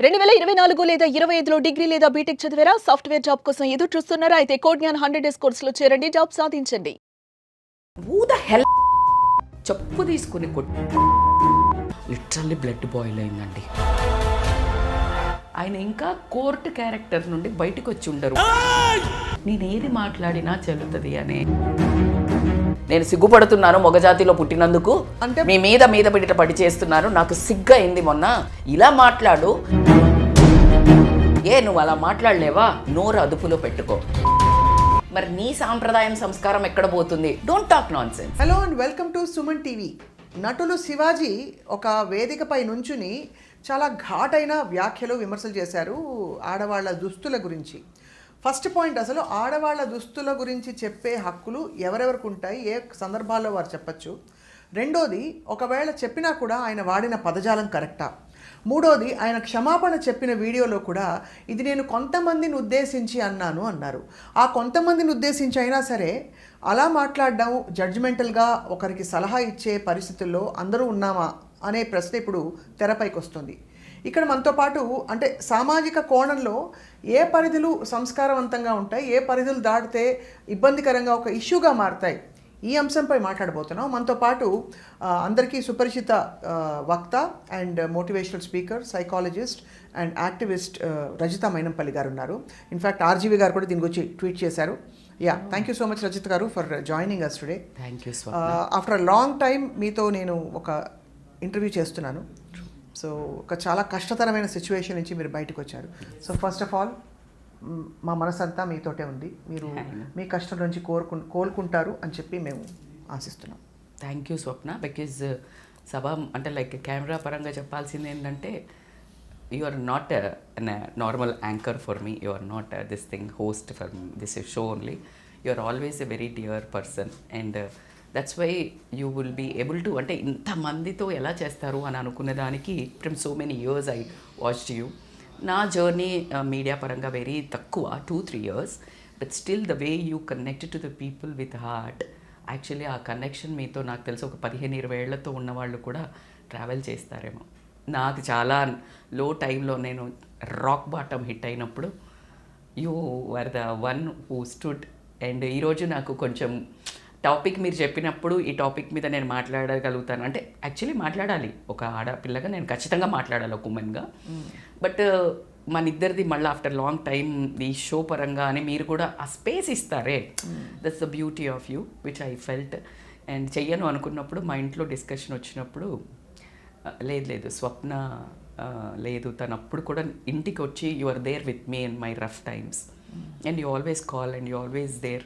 2024 లేదా 25లో డిగ్రీ లేదా బీటెక్ చదివారా? సాఫ్ట్‌వేర్ జాబ్ కోసం ఎదురు చూస్తున్నారా? అయితే కోడ్‌జ్ఞాన్ 100 డేస్ కోర్సులో చేరండి. జాబ్ సాధించండి. హూ ద హెల్ చెప్పు తీసుకుని లిటరల్లీ బ్లడ్ బాయిల్ అయిందండి. ఆయన ఇంకా కోర్టు క్యారెక్టర్ నుండి బయటకు వచ్చి ఉండరు. నేనేది మాట్లాడినా చెల్లుతుంది అని నేను సిగ్గుపడుతున్నాను. మొగజాతిలో పుట్టినందుకు అంటే మీ మీద బిడ్డ పడి చేస్తున్నారు. నాకు సిగ్గు అయింది మొన్న. ఇలా మాట్లాడు. నువ్వు అలా మాట్లాడలేవా? నోరు అదుపులో పెట్టుకో. మరి నీ సాంప్రదాయం సంస్కారం ఎక్కడ పోతుంది? Don't talk non sense. Hello and welcome to Suman TV. నటులు శివాజీ ఒక వేదికపై నుంచుని చాలా ఘాటైన వ్యాఖ్యలు విమర్శలు చేశారు ఆడవాళ్ళ దుస్తుల గురించి. ఫస్ట్ పాయింట్, అసలు ఆడవాళ్ళ దుస్తుల గురించి చెప్పే హక్కులు ఎవరెవరికి ఉంటాయి, ఏ సందర్భాల్లో వారు చెప్పచ్చు. రెండోది, ఒకవేళ చెప్పినా కూడా ఆయన వాడిన పదజాలం కరెక్టా. మూడోది, ఆయన క్షమాపణ చెప్పిన వీడియోలో కూడా ఇది నేను కొంతమందిని ఉద్దేశించి అన్నారు. ఆ కొంతమందిని ఉద్దేశించి అయినా సరే అలా మాట్లాడడం జడ్జిమెంటల్గా ఒకరికి సలహా ఇచ్చే పరిస్థితుల్లో అందరూ ఉన్నామా అనే ప్రశ్న ఇప్పుడు తెరపైకి వస్తుంది. ఇక్కడ మనతో పాటు అంటే సామాజిక కోణంలో ఏ పరిధులు సంస్కారవంతంగా ఉంటాయి, ఏ పరిధులు దాటితే ఇబ్బందికరంగా ఒక ఇష్యూగా మారుతాయి, ఈ అంశంపై మాట్లాడబోతున్నాం. మనతో పాటు అందరికీ సుపరిచిత వక్త and motivational speaker, psychologist and activist Rajitha Mynampally గారు ఉన్నారు. ఇన్ఫ్యాక్ట్ ఆర్జీవి గారు కూడా దీని గురించి ట్వీట్ చేశారు. Thank you so much Rajitha గారు for joining us today. Thank you. After a long time మీతో నేను ఒక ఇంటర్వ్యూ చేస్తున్నాను. సో ఒక చాలా కష్టతరమైన సిచ్యువేషన్ నుంచి మీరు బయటకు వచ్చారు. సో ఫస్ట్ ఆఫ్ ఆల్ మా మనసంతా మీతోటే ఉంది. మీరు మీ కష్టం నుంచి కోలుకుంటారు అని చెప్పి మేము ఆశిస్తున్నాం. Thank you Swapna. బికాజ్ సభ అంటే లైక్ కెమెరా పరంగా చెప్పాల్సింది ఏంటంటే you are not normal anchor for me, you are not this thing host for this show only. You are always a very dear person and that's why you will be able to అంటే ఇంతమందితో ఎలా చేస్తారు అని అనుకునే దానికి from so many years I watched you. నా journey media పరంగా very తక్కువ 2-3 years, but still the way you connected to the people with heart. Actually ఆ కనెక్షన్ మీతో నాకు తెలిసి ఒక 15-20 ఏళ్లతో ఉన్నవాళ్ళు కూడా ట్రావెల్ చేస్తారేమో. నాకు చాలా లో టైంలో నేను రాక్ బాటమ్ హిట్ అయినప్పుడు you are the one who stood. And ఈరోజు నాకు కొంచెం టాపిక్ మీరు చెప్పినప్పుడు ఈ టాపిక్ మీద నేను మాట్లాడగలుగుతాను అంటే యాక్చువల్లీ మాట్లాడాలి, ఒక ఆడపిల్లగా నేను ఖచ్చితంగా మాట్లాడాలి, ఒక ఉమెన్గా. బట్ మన ఇద్దరిది మళ్ళీ ఆఫ్టర్ లాంగ్ టైం ఈ షో పరంగా అని మీరు కూడా ఆ స్పేస్ ఇస్తారే, that's the beauty of you which I felt. And చెయ్యను అనుకున్నప్పుడు మా ఇంట్లో డిస్కషన్ వచ్చినప్పుడు లేదు స్వప్న లేదు, తను అప్పుడు కూడా ఇంటికి వచ్చి you are there with me in my rough times and you always call and you always there.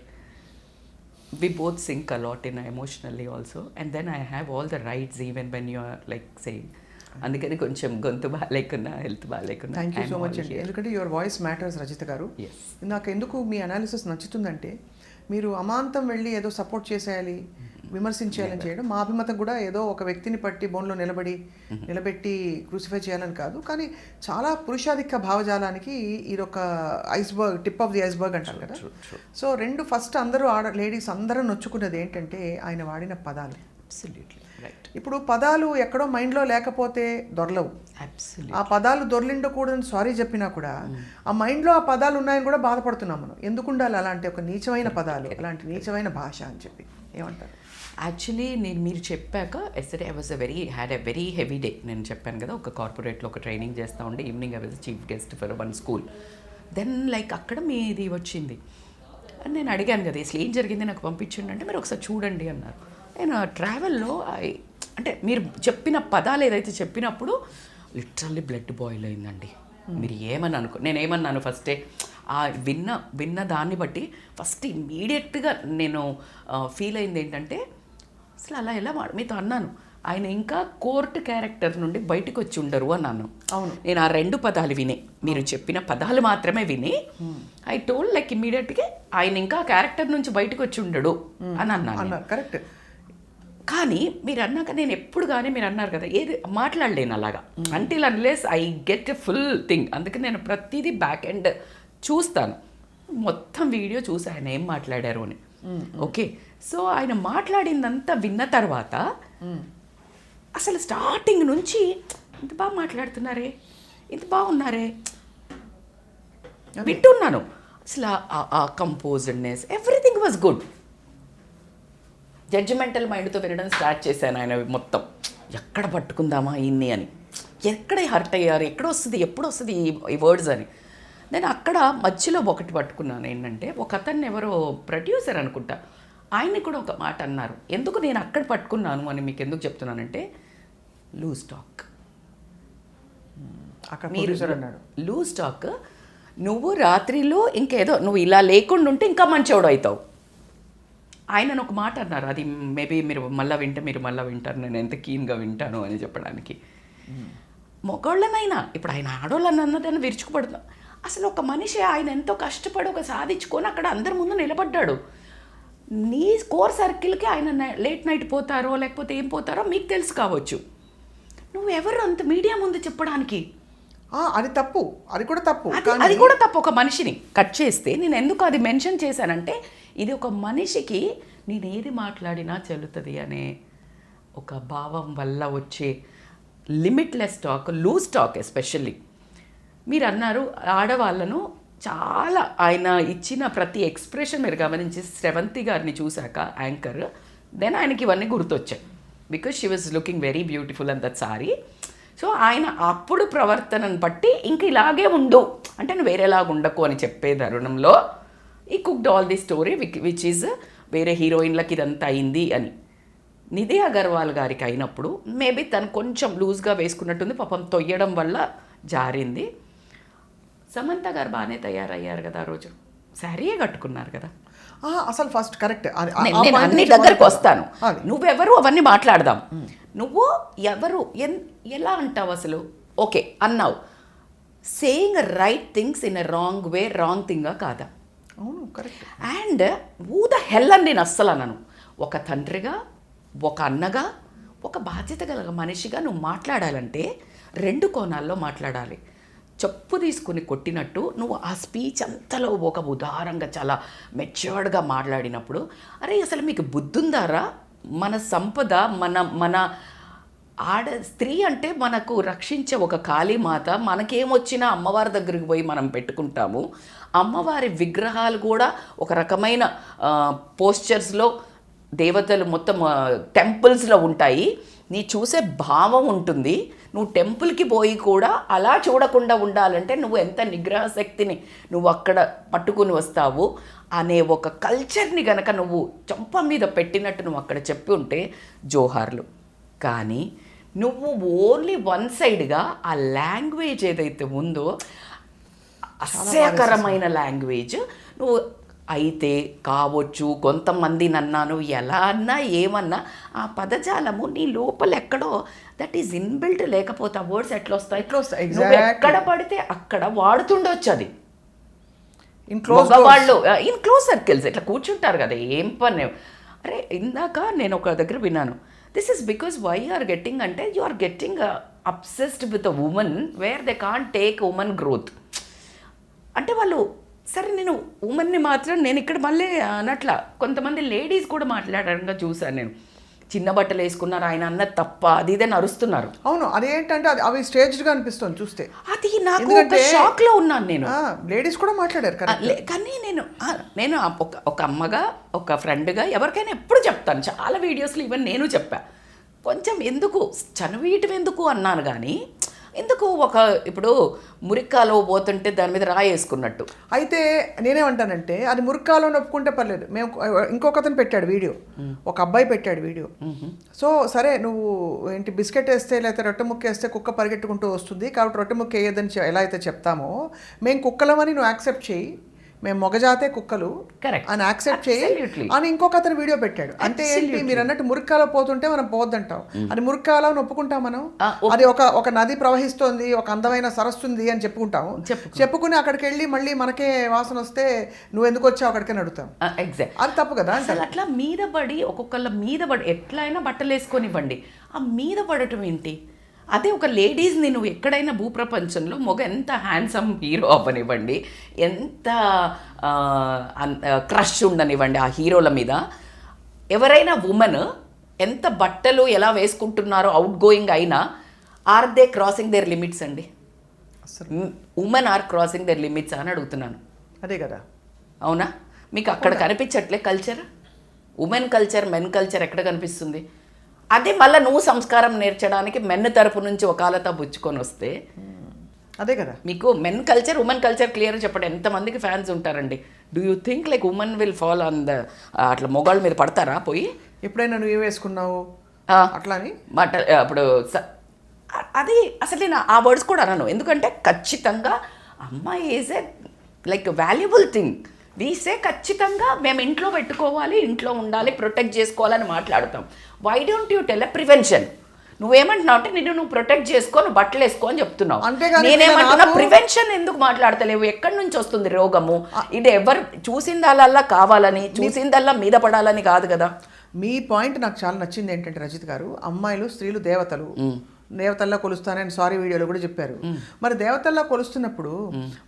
We both sync a lot in emotionally also, and then I have all the rights even when you are like saying. అందుకని కొంచెం గొంతు బాగాలేకున్నా health బాగాలేకున్నా. Thank you so much అండి. ఎందుకంటే your voice matters Rajitha గారు. నాకు ఎందుకు మీ అనాలిసిస్ నచ్చుతుందంటే మీరు అమాంతం వెళ్ళి ఏదో సపోర్ట్ చేసేయాలి, విమర్శించేయాలని చేయడం, మా అభిమతం కూడా ఏదో ఒక వ్యక్తిని పట్టి బోన్లో నిలబెట్టి క్రూసిఫై చేయాలని కాదు, కానీ చాలా పురుషాధిక్య భావజాలానికి ఇది ఒక iceberg, tip of the iceberg అంటారు కదా. సో ఫస్ట్ అందరూ లేడీస్ అందరూ నొచ్చుకున్నది ఏంటంటే ఆయన వాడిన పదాలు. ఇప్పుడు పదాలు ఎక్కడో మైండ్లో లేకపోతే దొరలవు. ఆ పదాలు దొరలిండకూడదని సారీ చెప్పినా కూడా ఆ మైండ్లో ఆ పదాలు ఉన్నాయని కూడా బాధపడుతున్నాం మనం. ఎందుకు ఉండాలి అలాంటి ఒక నీచమైన పదాలు, అలాంటి నీచమైన భాష అని చెప్పి ఏమంటారు? యాక్చువల్లీ మీరు చెప్పాక yesterday I was had a very heavy day. నేను చెప్పాను కదా, ఒక కార్పొరేట్లో ఒక ట్రైనింగ్ చేస్తూ ఉండే, evening I was chief guest for one school. Then like అక్కడ మీది వచ్చింది అని నేను అడిగాను కదా, అసలు ఏం జరిగింది నాకు పంపించండి అంటే మీరు ఒకసారి చూడండి అన్నారు. నేను ట్రావెల్లో అంటే మీరు చెప్పిన పదాలు ఏదైతే చెప్పినప్పుడు లిటరల్లీ బ్లడ్ బాయిల్ అయిందండి. మీరు నేనేమన్నాను ఫస్టే ఆ విన్న దాన్ని బట్టి ఫస్ట్ ఇమ్మీడియట్గా నేను ఫీల్ అయింది ఏంటంటే అసలు అలా ఎలా మీతో అన్నాను, ఆయన ఇంకా కోర్టు క్యారెక్టర్ నుండి బయటకు వచ్చి ఉండరు అన్నాను. అవును, నేను ఆ 2 పదాలు విని, మీరు చెప్పిన పదాలు మాత్రమే విని ఐ టోల్డ్ లైక్ ఇమ్మీడియట్గా ఆయన ఇంకా క్యారెక్టర్ నుంచి బయటకు వచ్చి ఉండడు అని అన్నాను. కరెక్ట్. కానీ మీరు అన్నాక నేను ఎప్పుడు కానీ మీరు అన్నారు కదా ఏది మాట్లాడలేను అలాగా until unless I get a full thing. అందుకని నేను ప్రతిదీ బ్యాక్ ఎండ్ చూస్తాను, మొత్తం వీడియో చూసి ఆయన ఏం మాట్లాడారు అని. ఓకే, సో ఆయన మాట్లాడిందంతా విన్న తర్వాత అసలు స్టార్టింగ్ నుంచి ఇంత బాగా మాట్లాడుతున్నారే, ఇంత బాగున్నారే వింటున్నాను. అసలు ఆ కంపోజ్డ్నెస్ ఎవ్రీథింగ్ వాజ్ గుడ్. జడ్జిమెంటల్ మైండ్తో వినడం స్టార్ట్ చేశాను ఆయన మొత్తం. ఎక్కడ పట్టుకుందామా ఇన్ని అని, ఎక్కడ హర్ట్ అయ్యారు, ఎక్కడ వస్తుంది, ఎప్పుడు వస్తుంది ఈ వర్డ్స్ అని. నేను అక్కడ మధ్యలో ఒకటి పట్టుకున్నాను ఏంటంటే, ఒక అతన్ని ఎవరో ప్రొడ్యూసర్ అనుకుంటా, ఆయన్ని కూడా ఒక మాట అన్నారు. ఎందుకు నేను అక్కడ పట్టుకున్నాను అని మీకు ఎందుకు చెప్తున్నానంటే, లూజ్ టాక్. అక్కడ ప్రొడ్యూసర్ అన్నాడు లూజ్ టాక్. నువ్వు రాత్రిలో ఇంకేదో నువ్వు ఇలా లేకుండా ఉంటే ఇంకా మంచోడు అవుతావు. ఆయన ఒక మాట అన్నారు, అది మేబీ మీరు మళ్ళీ వింటారు, నేను ఎంత కీన్గా వింటాను అని చెప్పడానికి. మగవాళ్ళనైనా ఇప్పుడు ఆయన ఆడవాళ్ళని అన్నదాన్ని విరుచుకుపడుతున్నాం. అసలు ఒక మనిషి ఆయన ఎంతో కష్టపడి ఒక సాధించుకొని అక్కడ అందరి ముందు నిలబడ్డాడు. నీ కోర్ సర్కిల్కి ఆయన లేట్ నైట్ పోతారో లేకపోతే ఏం పోతారో మీకు తెలుసు కావచ్చు. నువ్వెవరు అంత మీడియా ముందు చెప్పడానికి? అది తప్పు, అది కూడా తప్పు, అది కూడా తప్పు. ఒక మనిషిని కట్ చేస్తే నేను ఎందుకు అది మెన్షన్ చేశానంటే, ఇది ఒక మనిషికి నేను ఏది మాట్లాడినా చెల్లుతుంది అనే ఒక భావం వల్ల వచ్చే limitless talk, loose talk. Especially మీరు అన్నారు ఆడవాళ్ళను చాలా, ఆయన ఇచ్చిన ప్రతి ఎక్స్ప్రెషన్ మీరు గమనించి శ్రవంతి గారిని చూశాక యాంకర్, దెన్ ఆయనకి ఇవన్నీ గుర్తొచ్చాయి. Because she was looking very beautiful and that sari. So ఆయన అప్పుడు ప్రవర్తనను బట్టి ఇంక ఇలాగే ఉండు అంటే నువ్వు వేరేలాగా ఉండకు అని చెప్పే తరుణంలో ఈ cooked all the story which is వేరే హీరోయిన్లకి ఇదంతా అయింది అని. నిధి అగర్వాల్ గారికి అయినప్పుడు మేబీ తను కొంచెం లూజ్గా వేసుకున్నట్టుంది, పాపం తొయ్యడం వల్ల జారింది. సమంత గారు బాగానే తయారయ్యారు కదా ఆ రోజు, శారీయే కట్టుకున్నారు కదా. అసలు ఫస్ట్ కరెక్ట్, నేను అన్ని దగ్గరకు వస్తాను. నువ్వెవరు అవన్నీ మాట్లాడదాం. నువ్వు ఎవరు ఎలా అంటావు అసలు? ఓకే అన్నావు, saying right things in a wrong way wrong థింగా కాదా? అవును correct. And uh the hell అని నేను అస్సలు అన్నాను. ఒక తండ్రిగా, ఒక అన్నగా, ఒక బాధ్యత గల మనిషిగా నువ్వు మాట్లాడాలంటే రెండు కోణాల్లో మాట్లాడాలి. చెప్పు తీసుకుని కొట్టినట్టు నువ్వు ఆ స్పీచ్ అంతలో ఒక ఉదారంగా చాలా మెచ్యూర్డ్గా మాట్లాడినప్పుడు, అరే అసలు మీకు బుద్ధుందారా? మన సంపద, మన స్త్రీ అంటే మనకు రక్షించే ఒక కాళీమాత. మనకేమొచ్చినా అమ్మవారి దగ్గరికి పోయి మనం పెట్టుకుంటాము. అమ్మవారి విగ్రహాలు కూడా ఒక రకమైన పోస్చర్స్లో దేవతలు మొత్తం టెంపుల్స్లో ఉంటాయి. నీ చూసే భావం ఉంటుంది. నువ్వు టెంపుల్కి పోయి కూడా అలా చూడకుండా ఉండాలంటే నువ్వు ఎంత నిగ్రహ శక్తిని నువ్వు అక్కడ పట్టుకుని వస్తావు అనే ఒక కల్చర్ని గనక నువ్వు చంప మీద పెట్టినట్టు నువ్వు అక్కడ చెప్పి ఉంటే జోహార్లు. కానీ నువ్వు ఓన్లీ వన్ సైడ్గా ఆ లాంగ్వేజ్ ఏదైతే ఉందో అసహ్యకరమైన లాంగ్వేజ్, నువ్వు అయితే కావచ్చు కొంతమంది నన్నాను ఎలా అన్నా ఏమన్నా ఆ పదజాలము నీ లోపల ఎక్కడో దట్ ఈజ్ ఇన్బిల్ట్. లేకపోతే ఆ వర్డ్స్ ఎట్లా వస్తాయి? నువ్వు ఎక్కడ పడితే అక్కడ వాడుతుండొచ్చు. అది మగవాళ్ళు ఇన్ క్లోజ్ సర్కిల్స్ ఇట్లా కూర్చుంటారు కదా, ఏం పని. అరే ఇందాక నేను ఒక దగ్గర విన్నాను, this is because why you are getting అంటే you are getting obsessed with a women where they can't take women growth. అంటే వాళ్ళు సరే నేను ఉమెన్ని మాత్రం నేను ఇక్కడ మళ్ళీ అన్నట్ల కొంతమంది లేడీస్ కూడా మాట్లాడడంగా చూశాను నేను. చిన్న బట్టలు వేసుకున్నారు, ఆయన అన్నది తప్ప అది ఇదని అరుస్తున్నారు. అవును, అదేంటంటే అవి స్టేజ్డ్గా అనిపిస్తుంది చూస్తే. అది నాకు షాక్లో ఉన్నాను నేను. లేడీస్ కూడా మాట్లాడారు కానీ నేను ఒక అమ్మగా, ఒక ఫ్రెండ్గా ఎవరికైనా ఎప్పుడు చెప్తాను, చాలా వీడియోస్లో ఈవెన్ నేను చెప్పా, కొంచెం ఎందుకు చనువీయటం ఎందుకు అన్నాను. కానీ ఎందుకు ఇప్పుడు మురిక్కాలో పోతుంటే దాని మీద రాయేసుకున్నట్టు. అయితే నేనేమంటానంటే అది మురిక్కాలో నొప్పుకుంటే పర్లేదు. మేము ఇంకొక అతను పెట్టాడు వీడియో, ఒక అబ్బాయి పెట్టాడు వీడియో. సో సరే నువ్వు ఏంటి బిస్కెట్ వేస్తే లేకపోతే రొట్టె ముక్క వేస్తే కుక్క పరిగెట్టుకుంటూ వస్తుంది కాబట్టి రొట్టె ముక్క వేయద్దని ఎలా అయితే చెప్తామో, మేము కుక్కలమని నువ్వు యాక్సెప్ట్ చేయి, మేము మొగజాతే కుక్కలు అని యాక్సెప్ట్ చేయి అని ఇంకొక అతను వీడియో పెట్టాడు. అంటే ఏంటి మీరు అన్నట్టు మురిక్కాలో పోతుంటే మనం పోవద్దంటాం, అది మురిక్కాలో ఒప్పుకుంటాం మనం. అది ఒక నది ప్రవహిస్తోంది, ఒక అందమైన సరస్సు ఉంది అని చెప్పుకుంటాము. చెప్పుకుని అక్కడికి వెళ్ళి మళ్ళీ మనకే వాసన వస్తే నువ్వు ఎందుకు వచ్చావు అక్కడికని అడుగుతాం. ఎగ్జాక్ట్, అది తప్పు కదా. అసలు అట్లా మీద పడి ఒక్కొక్కళ్ళ మీద పడి ఎట్లా అయినా బట్టలు వేసుకొనివ్వండి, ఆ మీద పడటం ఏంటి? అదే ఒక లేడీస్ని నువ్వు ఎక్కడైనా భూప్రపంచంలో మొగ ఎంత హ్యాండ్సమ్ హీరో అవ్వనివ్వండి, ఎంత క్రష్ ఉండనివ్వండి ఆ హీరోల మీద, ఎవరైనా ఉమెన్ ఎంత బట్టలు ఎలా వేసుకుంటున్నారో అవుట్ గోయింగ్ అయినా are they crossing their limits అండి. Women are crossing their limits అని అడుగుతున్నాను. అదే కదా. అవునా? మీకు అక్కడ కనిపించట్లే culture, women culture, men culture ఎక్కడ కనిపిస్తుంది? అదే మళ్ళీ నువ్వు సంస్కారం నేర్చడానికి మెన్ తరపు నుంచి ఒకాలతా బుచ్చుకొని వస్తే అదే కదా. మీకు men culture women culture clear చెప్పండి. ఎంతమందికి ఫ్యాన్స్ ఉంటారండి? Do you think like women will fall on the అట్లా మొగాళ్ళ మీద పడతారా పోయి? ఎప్పుడైనా నువ్వు ఏం వేసుకున్నావు అట్లా అని బట్ అప్పుడు అది అసలు నేను ఆ వర్డ్స్ కూడా అనను. ఎందుకంటే ఖచ్చితంగా అమ్మాయి is a like valuable thing. వీసే ఖచ్చితంగా మేము ఇంట్లో పెట్టుకోవాలి, ఇంట్లో ఉండాలి, ప్రొటెక్ట్ చేసుకోవాలని మాట్లాడతాం. Why don't you tell prevention? నువ్వేమంటున్నావు అంటే నువ్వు ప్రొటెక్ట్ చేసుకో, నువ్వు బట్టలు వేసుకో అని చెప్తున్నావు. నేనేమంటున్నా ప్రివెన్షన్ ఎందుకు మాట్లాడతలేవు? ఎక్కడి నుంచి వస్తుంది రోగము? ఇది ఎవరు చూసిందల్లా కావాలని, చూసిందల్లా మీద పడాలని కాదు కదా. మీ పాయింట్ నాకు చాలా నచ్చింది ఏంటంటే రజిత్ గారు, అమ్మాయిలు స్త్రీలు దేవతలు, దేవతల్లా కొలుస్తానని సారీ వీడియోలో కూడా చెప్పారు. మరి దేవతల్లా కొలుస్తున్నప్పుడు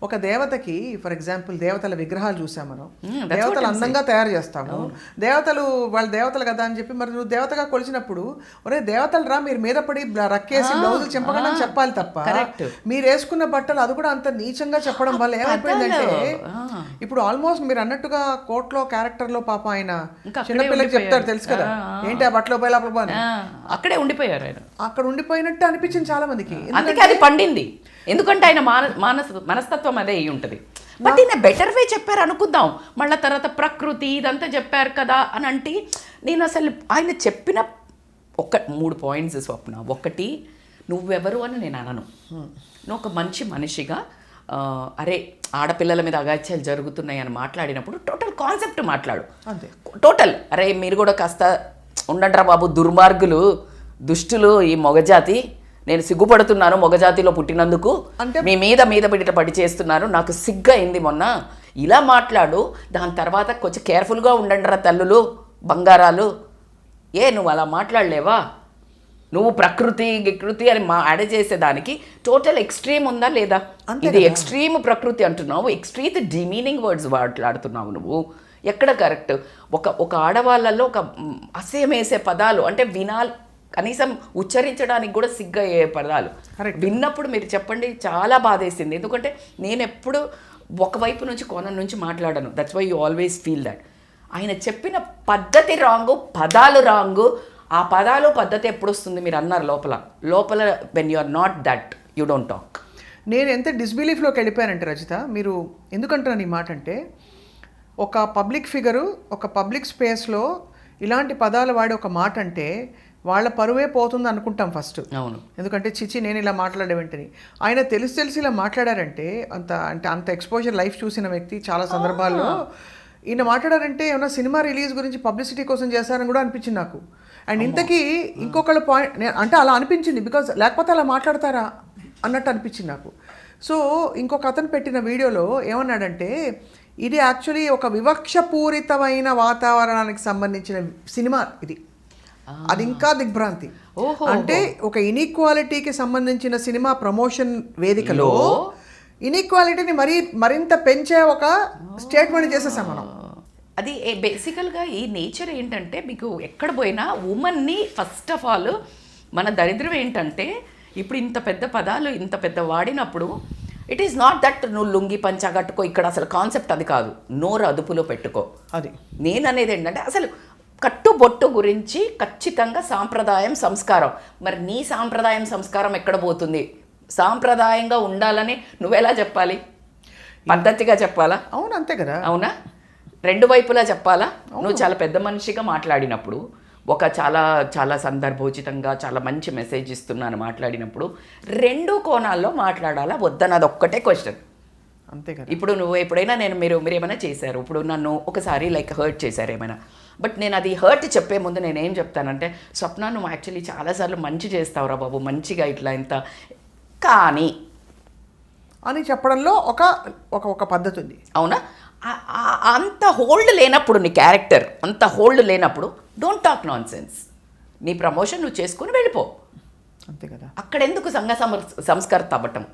ఒక దేవతకి ఫర్ ఎగ్జాంపుల్ దేవతల విగ్రహాలు చూసాం మనం, దేవతలు అందంగా తయారు చేస్తాము, దేవతలు వాళ్ళ దేవతలు కదా అని చెప్పి మరి నువ్వు దేవతగా కొలిచినప్పుడు ఒరే దేవతలు రా మీరు మీద పడి రక్కేసి బ్లౌజులు చెంపకుండా చెప్పాలి తప్ప మీరు వేసుకున్న బట్టలు అది కూడా అంత నీచంగా చెప్పడం వల్ల ఏమైపోయిందంటే ఇప్పుడు ఆల్మోస్ట్ మీరు అన్నట్టుగా కోర్టులో క్యారెక్టర్ లో పాప ఆయన చిన్నపిల్లకి చెప్తారు తెలుసు కదా, ఏంటి ఆ బట్టలో పోయి లోపల అక్కడే ఉండిపోయారు ఆయన, అక్కడ ఉండిపోయినట్టు అనిపించింది చాలా మందికి. అందుకే అది పండింది. ఎందుకంటే ఆయన మనస్తత్వం అదే అయి ఉంటుంది. బట్ ఈయన బెటర్ వే చెప్పారు అనుకుందాం. మళ్ళీ తర్వాత ప్రకృతి ఇదంతా చెప్పారు కదా అని అంటే నేను అసలు ఆయన చెప్పిన 3 పాయింట్స్ స్వప్న. ఒకటి, నువ్వెవరు అని నేను అనను. నువ్వు ఒక మంచి మనిషిగా అరే ఆడపిల్లల మీద అగాత్యాలు జరుగుతున్నాయి అని మాట్లాడినప్పుడు టోటల్ కాన్సెప్ట్ మాట్లాడు. అంతే టోటల్. అరే మీరు కూడా కాస్త ఉండండిరా బాబు, దుర్మార్గులు, దుష్టులు ఈ మొగజాతి, నేను సిగ్గుపడుతున్నాను మొగజాతిలో పుట్టినందుకు, మీ మీద పడి చేస్తున్నారు, నాకు సిగ్గు అయింది మొన్న, ఇలా మాట్లాడు. దాని తర్వాత కొంచెం కేర్ఫుల్గా ఉండండిరా తల్లులు బంగారాలు. నువ్వు అలా మాట్లాడలేవా? నువ్వు ప్రకృతి అని యాడ్ చేసేదానికి టోటల్ ఎక్స్ట్రీమ్ ఉందా లేదా? ఇది ఎక్స్ట్రీమ్ ప్రకృతి అంటున్నావు, ఎక్స్ట్రీమ్ డిమీనింగ్ వర్డ్స్ మాట్లాడుతున్నావు నువ్వు. ఎక్కడ కరెక్ట్? ఒక ఆడవాళ్ళల్లో ఒక అసహ్యం వేసే పదాలు అంటే కనీసం ఉచ్చరించడానికి కూడా సిగ్గయ్యే పదాలు విన్నప్పుడు మీరు చెప్పండి, చాలా బాధేసింది. ఎందుకంటే నేను ఎప్పుడు ఒకవైపు నుంచి కోణం నుంచి మాట్లాడను. That's why you always feel that. ఆయన చెప్పిన పద్ధతి రాంగు, పదాలు రాంగు. ఆ పదాలు పద్ధతి ఎప్పుడు వస్తుంది? మీరు అన్నారు లోపల when you are not that you don't talk. నేను ఎంత డిస్బిలీఫ్లోకి వెళ్ళిపోయానంటే రజిత, మీరు ఎందుకంటున్నాను ఈ మాట అంటే, ఒక పబ్లిక్ ఫిగరు ఒక పబ్లిక్ స్పేస్లో ఇలాంటి పదాలు వాడి ఒక మాట అంటే వాళ్ళ పరువే పోతుంది అనుకుంటాం ఫస్ట్. అవును. ఎందుకంటే చిచి నేను ఇలా మాట్లాడే వెంటనే ఆయన తెలిసి ఇలా మాట్లాడారంటే అంత ఎక్స్పోజర్ లైఫ్ చూసిన వ్యక్తి చాలా సందర్భాల్లో ఈయన మాట్లాడారంటే ఏమన్నా సినిమా రిలీజ్ గురించి పబ్లిసిటీ కోసం చేశారని కూడా అనిపించింది నాకు. అండ్ ఇంతకీ ఇంకొకళ్ళ పాయింట్ అంటే అలా అనిపించింది, బికాజ్ లేకపోతే అలా మాట్లాడతారా అన్నట్టు అనిపించింది నాకు. సో ఇంకొక అతను పెట్టిన వీడియోలో ఏమన్నాడంటే ఇది యాక్చువల్లీ ఒక వివక్షపూరితమైన వాతావరణానికి సంబంధించిన సినిమా ఇది. అది ఇంకా దిగ్భ్రాంతి. అంటే ఒక ఇన్ఈక్వాలిటీకి సంబంధించిన సినిమా ప్రమోషన్ వేదికలో ఇన్ఈక్వాలిటీని మరింత పెంచే ఒక స్టేట్మెంట్ చేసేసాం మనం. అది బేసికల్గా ఈ నేచర్ ఏంటంటే మీకు ఎక్కడ పోయినా ఉమెన్ని ఫస్ట్ ఆఫ్ ఆల్ మన దరిద్రం ఏంటంటే ఇప్పుడు ఇంత పెద్ద పదాలు ఇంత పెద్ద వాడినప్పుడు ఇట్ ఈస్ నాట్ దట్ నువ్వు లుంగి పంచా కట్టుకో. ఇక్కడ అసలు కాన్సెప్ట్ అది కాదు, నోరు అదుపులో పెట్టుకో. అది నేను అనేది ఏంటంటే అసలు కట్టుబొట్టు గురించి ఖచ్చితంగా సాంప్రదాయం సంస్కారం. మరి నీ సాంప్రదాయం సంస్కారం ఎక్కడ పోతుంది? సాంప్రదాయంగా ఉండాలని నువ్వెలా చెప్పాలి? పద్ధతిగా చెప్పాలా? అవును, అంతే కదా. అవునా? రెండు వైపులా చెప్పాలా? నువ్వు చాలా పెద్ద మనిషిగా మాట్లాడినప్పుడు, ఒక చాలా చాలా సందర్భోచితంగా చాలా మంచి మెసేజ్ ఇస్తున్నాను మాట్లాడినప్పుడు రెండు కోణాల్లో మాట్లాడాలా వద్దన్నది ఒక్కటే క్వశ్చన్. అంతే కదా. ఇప్పుడు నువ్వు ఎప్పుడైనా మీరు ఏమైనా చేశారు, ఇప్పుడు నన్ను ఒకసారి లైక్ హర్ట్ చేశారు ఏమైనా, బట్ నేను అది హర్ట్ చెప్పే ముందు నేను ఏం చెప్తానంటే, స్వప్న నువ్వు యాక్చువల్లీ చాలాసార్లు మంచి చేస్తావురా బాబు, మంచిగా ఇట్లా ఇంత కానీ అని చెప్పడంలో ఒక పద్ధతి ఉంది. అవునా? అంత హోల్డ్ లేనప్పుడు నీ క్యారెక్టర్ అంత హోల్డ్ లేనప్పుడు డోంట్ టాక్ నాన్ సెన్స్. నీ ప్రమోషన్ నువ్వు చేసుకుని వెళ్ళిపో. అంతే కదా. అక్కడ ఎందుకు సంఘ సంస్కర్త అవ్వటం?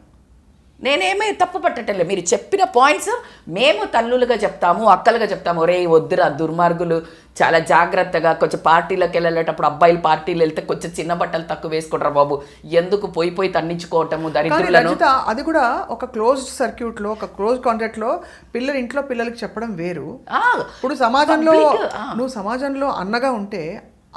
నేనేమీ తప్పు పట్టట్లే, మీరు చెప్పిన పాయింట్స్ మేము తల్లులుగా చెప్తాము, అక్కలుగా చెప్తాము, రే వద్దురా దుర్మార్గులు, చాలా జాగ్రత్తగా కొంచెం పార్టీలకు వెళ్ళేటప్పుడు అబ్బాయిలు పార్టీలు వెళ్తే కొంచెం చిన్న బట్టలు తక్కువ వేసుకుంటారా బాబు, ఎందుకు పోయి తన్నించుకోవటము దరిద్రులను. అది కూడా ఒక క్లోజ్డ్ సర్క్యూట్ లో, ఒక క్లోజ్ కాంటాక్ట్ లో ఇంట్లో పిల్లలకి చెప్పడం వేరు. ఇప్పుడు సమాజంలో నువ్వు సమాజంలో అన్నగా ఉంటే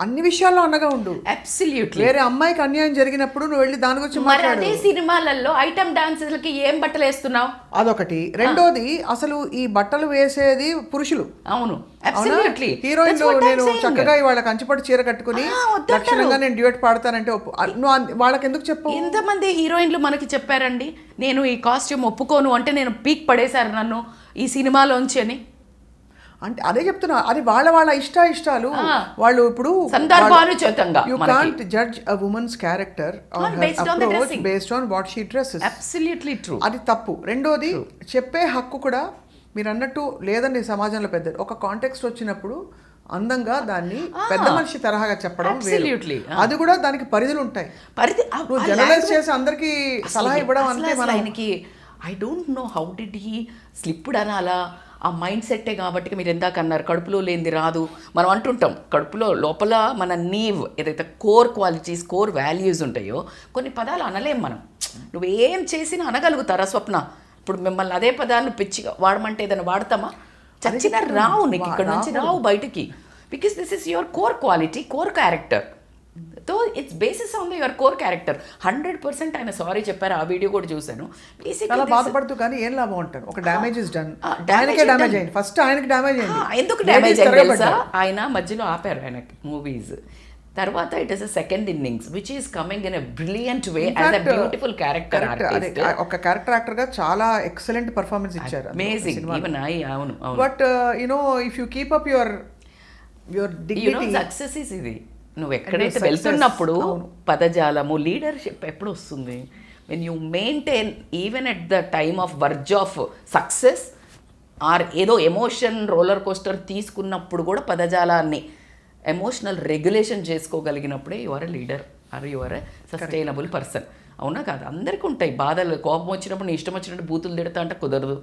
అన్ని విషయాల్లో అన్నగా ఉండు. అబ్సల్యూట్లీ. వేరే అమ్మాయికి అన్యాయం జరిగినప్పుడు నువ్వు వెళ్ళి దాని గురించి మరి అదే సినిమాలలో ఐటమ్ డాన్సర్లకి ఏం బట్టలు వేస్తున్నావు, అదొకటి. రెండోది, అసలు ఈ బట్టలు వేసేది పురుషులు. అవును, అబ్సల్యూట్లీ. హీరోయిన్లు నేను చక్కగా వాళ్ళ కంచిపట్టు చీర కట్టుకుని లక్షణంగా నేను డ్యూయట్ పాడతానంటే నువ్వు వాళ్ళకి ఎందుకు చెప్పు? ఎంతమంది హీరోయిన్లు మనకి చెప్పారండి, నేను ఈ కాస్ట్యూమ్ ఒప్పుకోను అంటే నేను పీక్ పడేశారు నన్ను ఈ సినిమాలోంచి అని. అంటే అదే చెప్తున్నా, అది వాళ్ళ ఇష్టాలు. వాళ్ళు ఇప్పుడు సందర్భానుచేతంగా you can't judge a woman's character or her approach based on what she dresses. Absolutely true. అది తప్పు. రెండోది, చెప్పే హక్కు కూడా మీరు అన్నట్టు లేదండి సమాజంలో పెద్ద ఒక కాంటెక్స్ట్ వచ్చినప్పుడు అందంగా దాన్ని పెద్ద మనిషి తరహాగా చెప్పడం వేరు. అది కూడా దానికి పరిధులు ఉంటాయి. నువ్వు జనరలైజ్ చేసి అందరికి సలహా ఇవ్వడం అంటే మనకి I don't know how did he slipped అనాలా, ఆ మైండ్ సెట్టే కాబట్టి. మీరు ఎందాక అన్నారు కడుపులో లేనిది రాదు, మనం అంటుంటాం కడుపులో లోపల మన నీవ్ ఏదైతే కోర్ క్వాలిటీస్ కోర్ వాల్యూస్ ఉంటాయో కొన్ని పదాలు అనలేం మనం. నువ్వేం చేసినా అనగలుగుతారా స్వప్న? ఇప్పుడు మిమ్మల్ని అదే పదాలను పిచ్చిగా వాడమంటే ఏదైనా వాడతామా? చచ్చిన రావు, నీకు ఇక్కడ నుంచి రావు బయటికి. Because this is your core quality, core character. So it's basis on your core character. 100% ఆయన సారీ చెప్పారు, ఆ వీడియో కూడా చూశాను. చాలా బాధపడుతూ కానీ ఏం లాభం అంటారు. ఒక డ్యామేజ్ ఇస్ డన్, ఆయనకే డ్యామేజ్ అయింది. ఫస్ట్ ఆయనకి డ్యామేజ్ అయింది. ఎందుకు డ్యామేజ్ అయింది తెలుసా? ఆయన మధ్యలో ఆపారు ఆయనకి మూవీస్. తర్వాత it is a second innings which is coming in a brilliant way as a beautiful character artist. ఒక క్యారెక్టర్ యాక్టర్ గా చాలా ఎక్సలెంట్ పర్ఫార్మెన్స్ ఇచ్చారు. అమేజింగ్. ఈవెన్ అవును. But you know if you keep up your dignity, success is ఇది. నువ్వు ఎక్కడైతే వెళ్తున్నప్పుడు పదజాలము leadership ఎప్పుడు వస్తుంది? When you maintain even at the time of verge of success or ఏదో ఎమోషన్ రోలర్ కోస్టర్ తీసుకున్నప్పుడు కూడా పదజాలాన్ని ఎమోషనల్ రెగ్యులేషన్ చేసుకోగలిగినప్పుడే your a leader or your a sustainable person. అవునా కాదు? అందరికీ ఉంటాయి బాధలు. కోపం వచ్చినప్పుడు నీ ఇష్టం వచ్చినట్టు బూతులు తిడతా అంటే కుదరదు.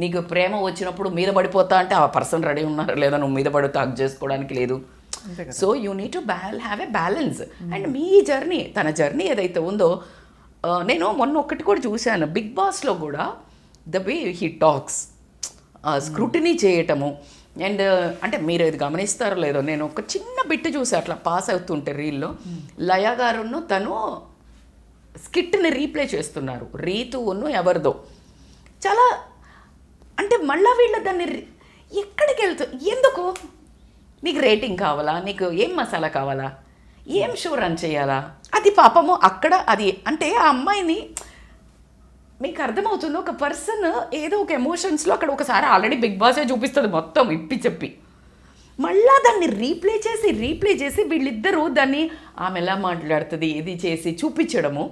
నీకు ప్రేమ వచ్చినప్పుడు మీద పడిపోతా అంటే ఆ పర్సన్ రెడీ ఉన్నారా లేదా, నువ్వు మీద పడితే హగ్ చేసుకోవడానికి లేదు. So you need to have a balance. And me journey, తన జర్నీ ఏదైతే ఉందో, నేను మొన్న ఒక్కటి కూడా చూశాను బిగ్ బాస్లో కూడా, the way he talks, scrutiny చేయటము. అండ్ అంటే మీరు ఇది గమనిస్తారో లేదో, నేను ఒక చిన్న బిట్ చూసా అట్లా పాస్ అవుతుంటే రీల్లో, లయ గారును తను స్కిట్ని రీప్లే చేస్తున్నారు, రీతును ఎవరిదో. చాలా అంటే మళ్ళీ వీళ్ళ దాన్ని ఎక్కడికి వెళ్తూ, ఎందుకు నీకు రేటింగ్ కావాలా, నీకు ఏం మసాలా కావాలా, ఏం షో రన్ చేయాలా, అది పాపము అక్కడ. అది అంటే ఆ అమ్మాయిని మీకు అర్థమవుతుంది, ఒక పర్సన్ ఏదో ఒక ఎమోషన్స్లో అక్కడ ఒకసారి ఆల్రెడీ బిగ్ బాసే చూపిస్తుంది మొత్తం ఇప్పి చెప్పి, మళ్ళా దాన్ని రీప్లే చేసి వీళ్ళిద్దరూ దాన్ని ఆమె ఎలా మాట్లాడుతుంది ఇది చేసి చూపించడము.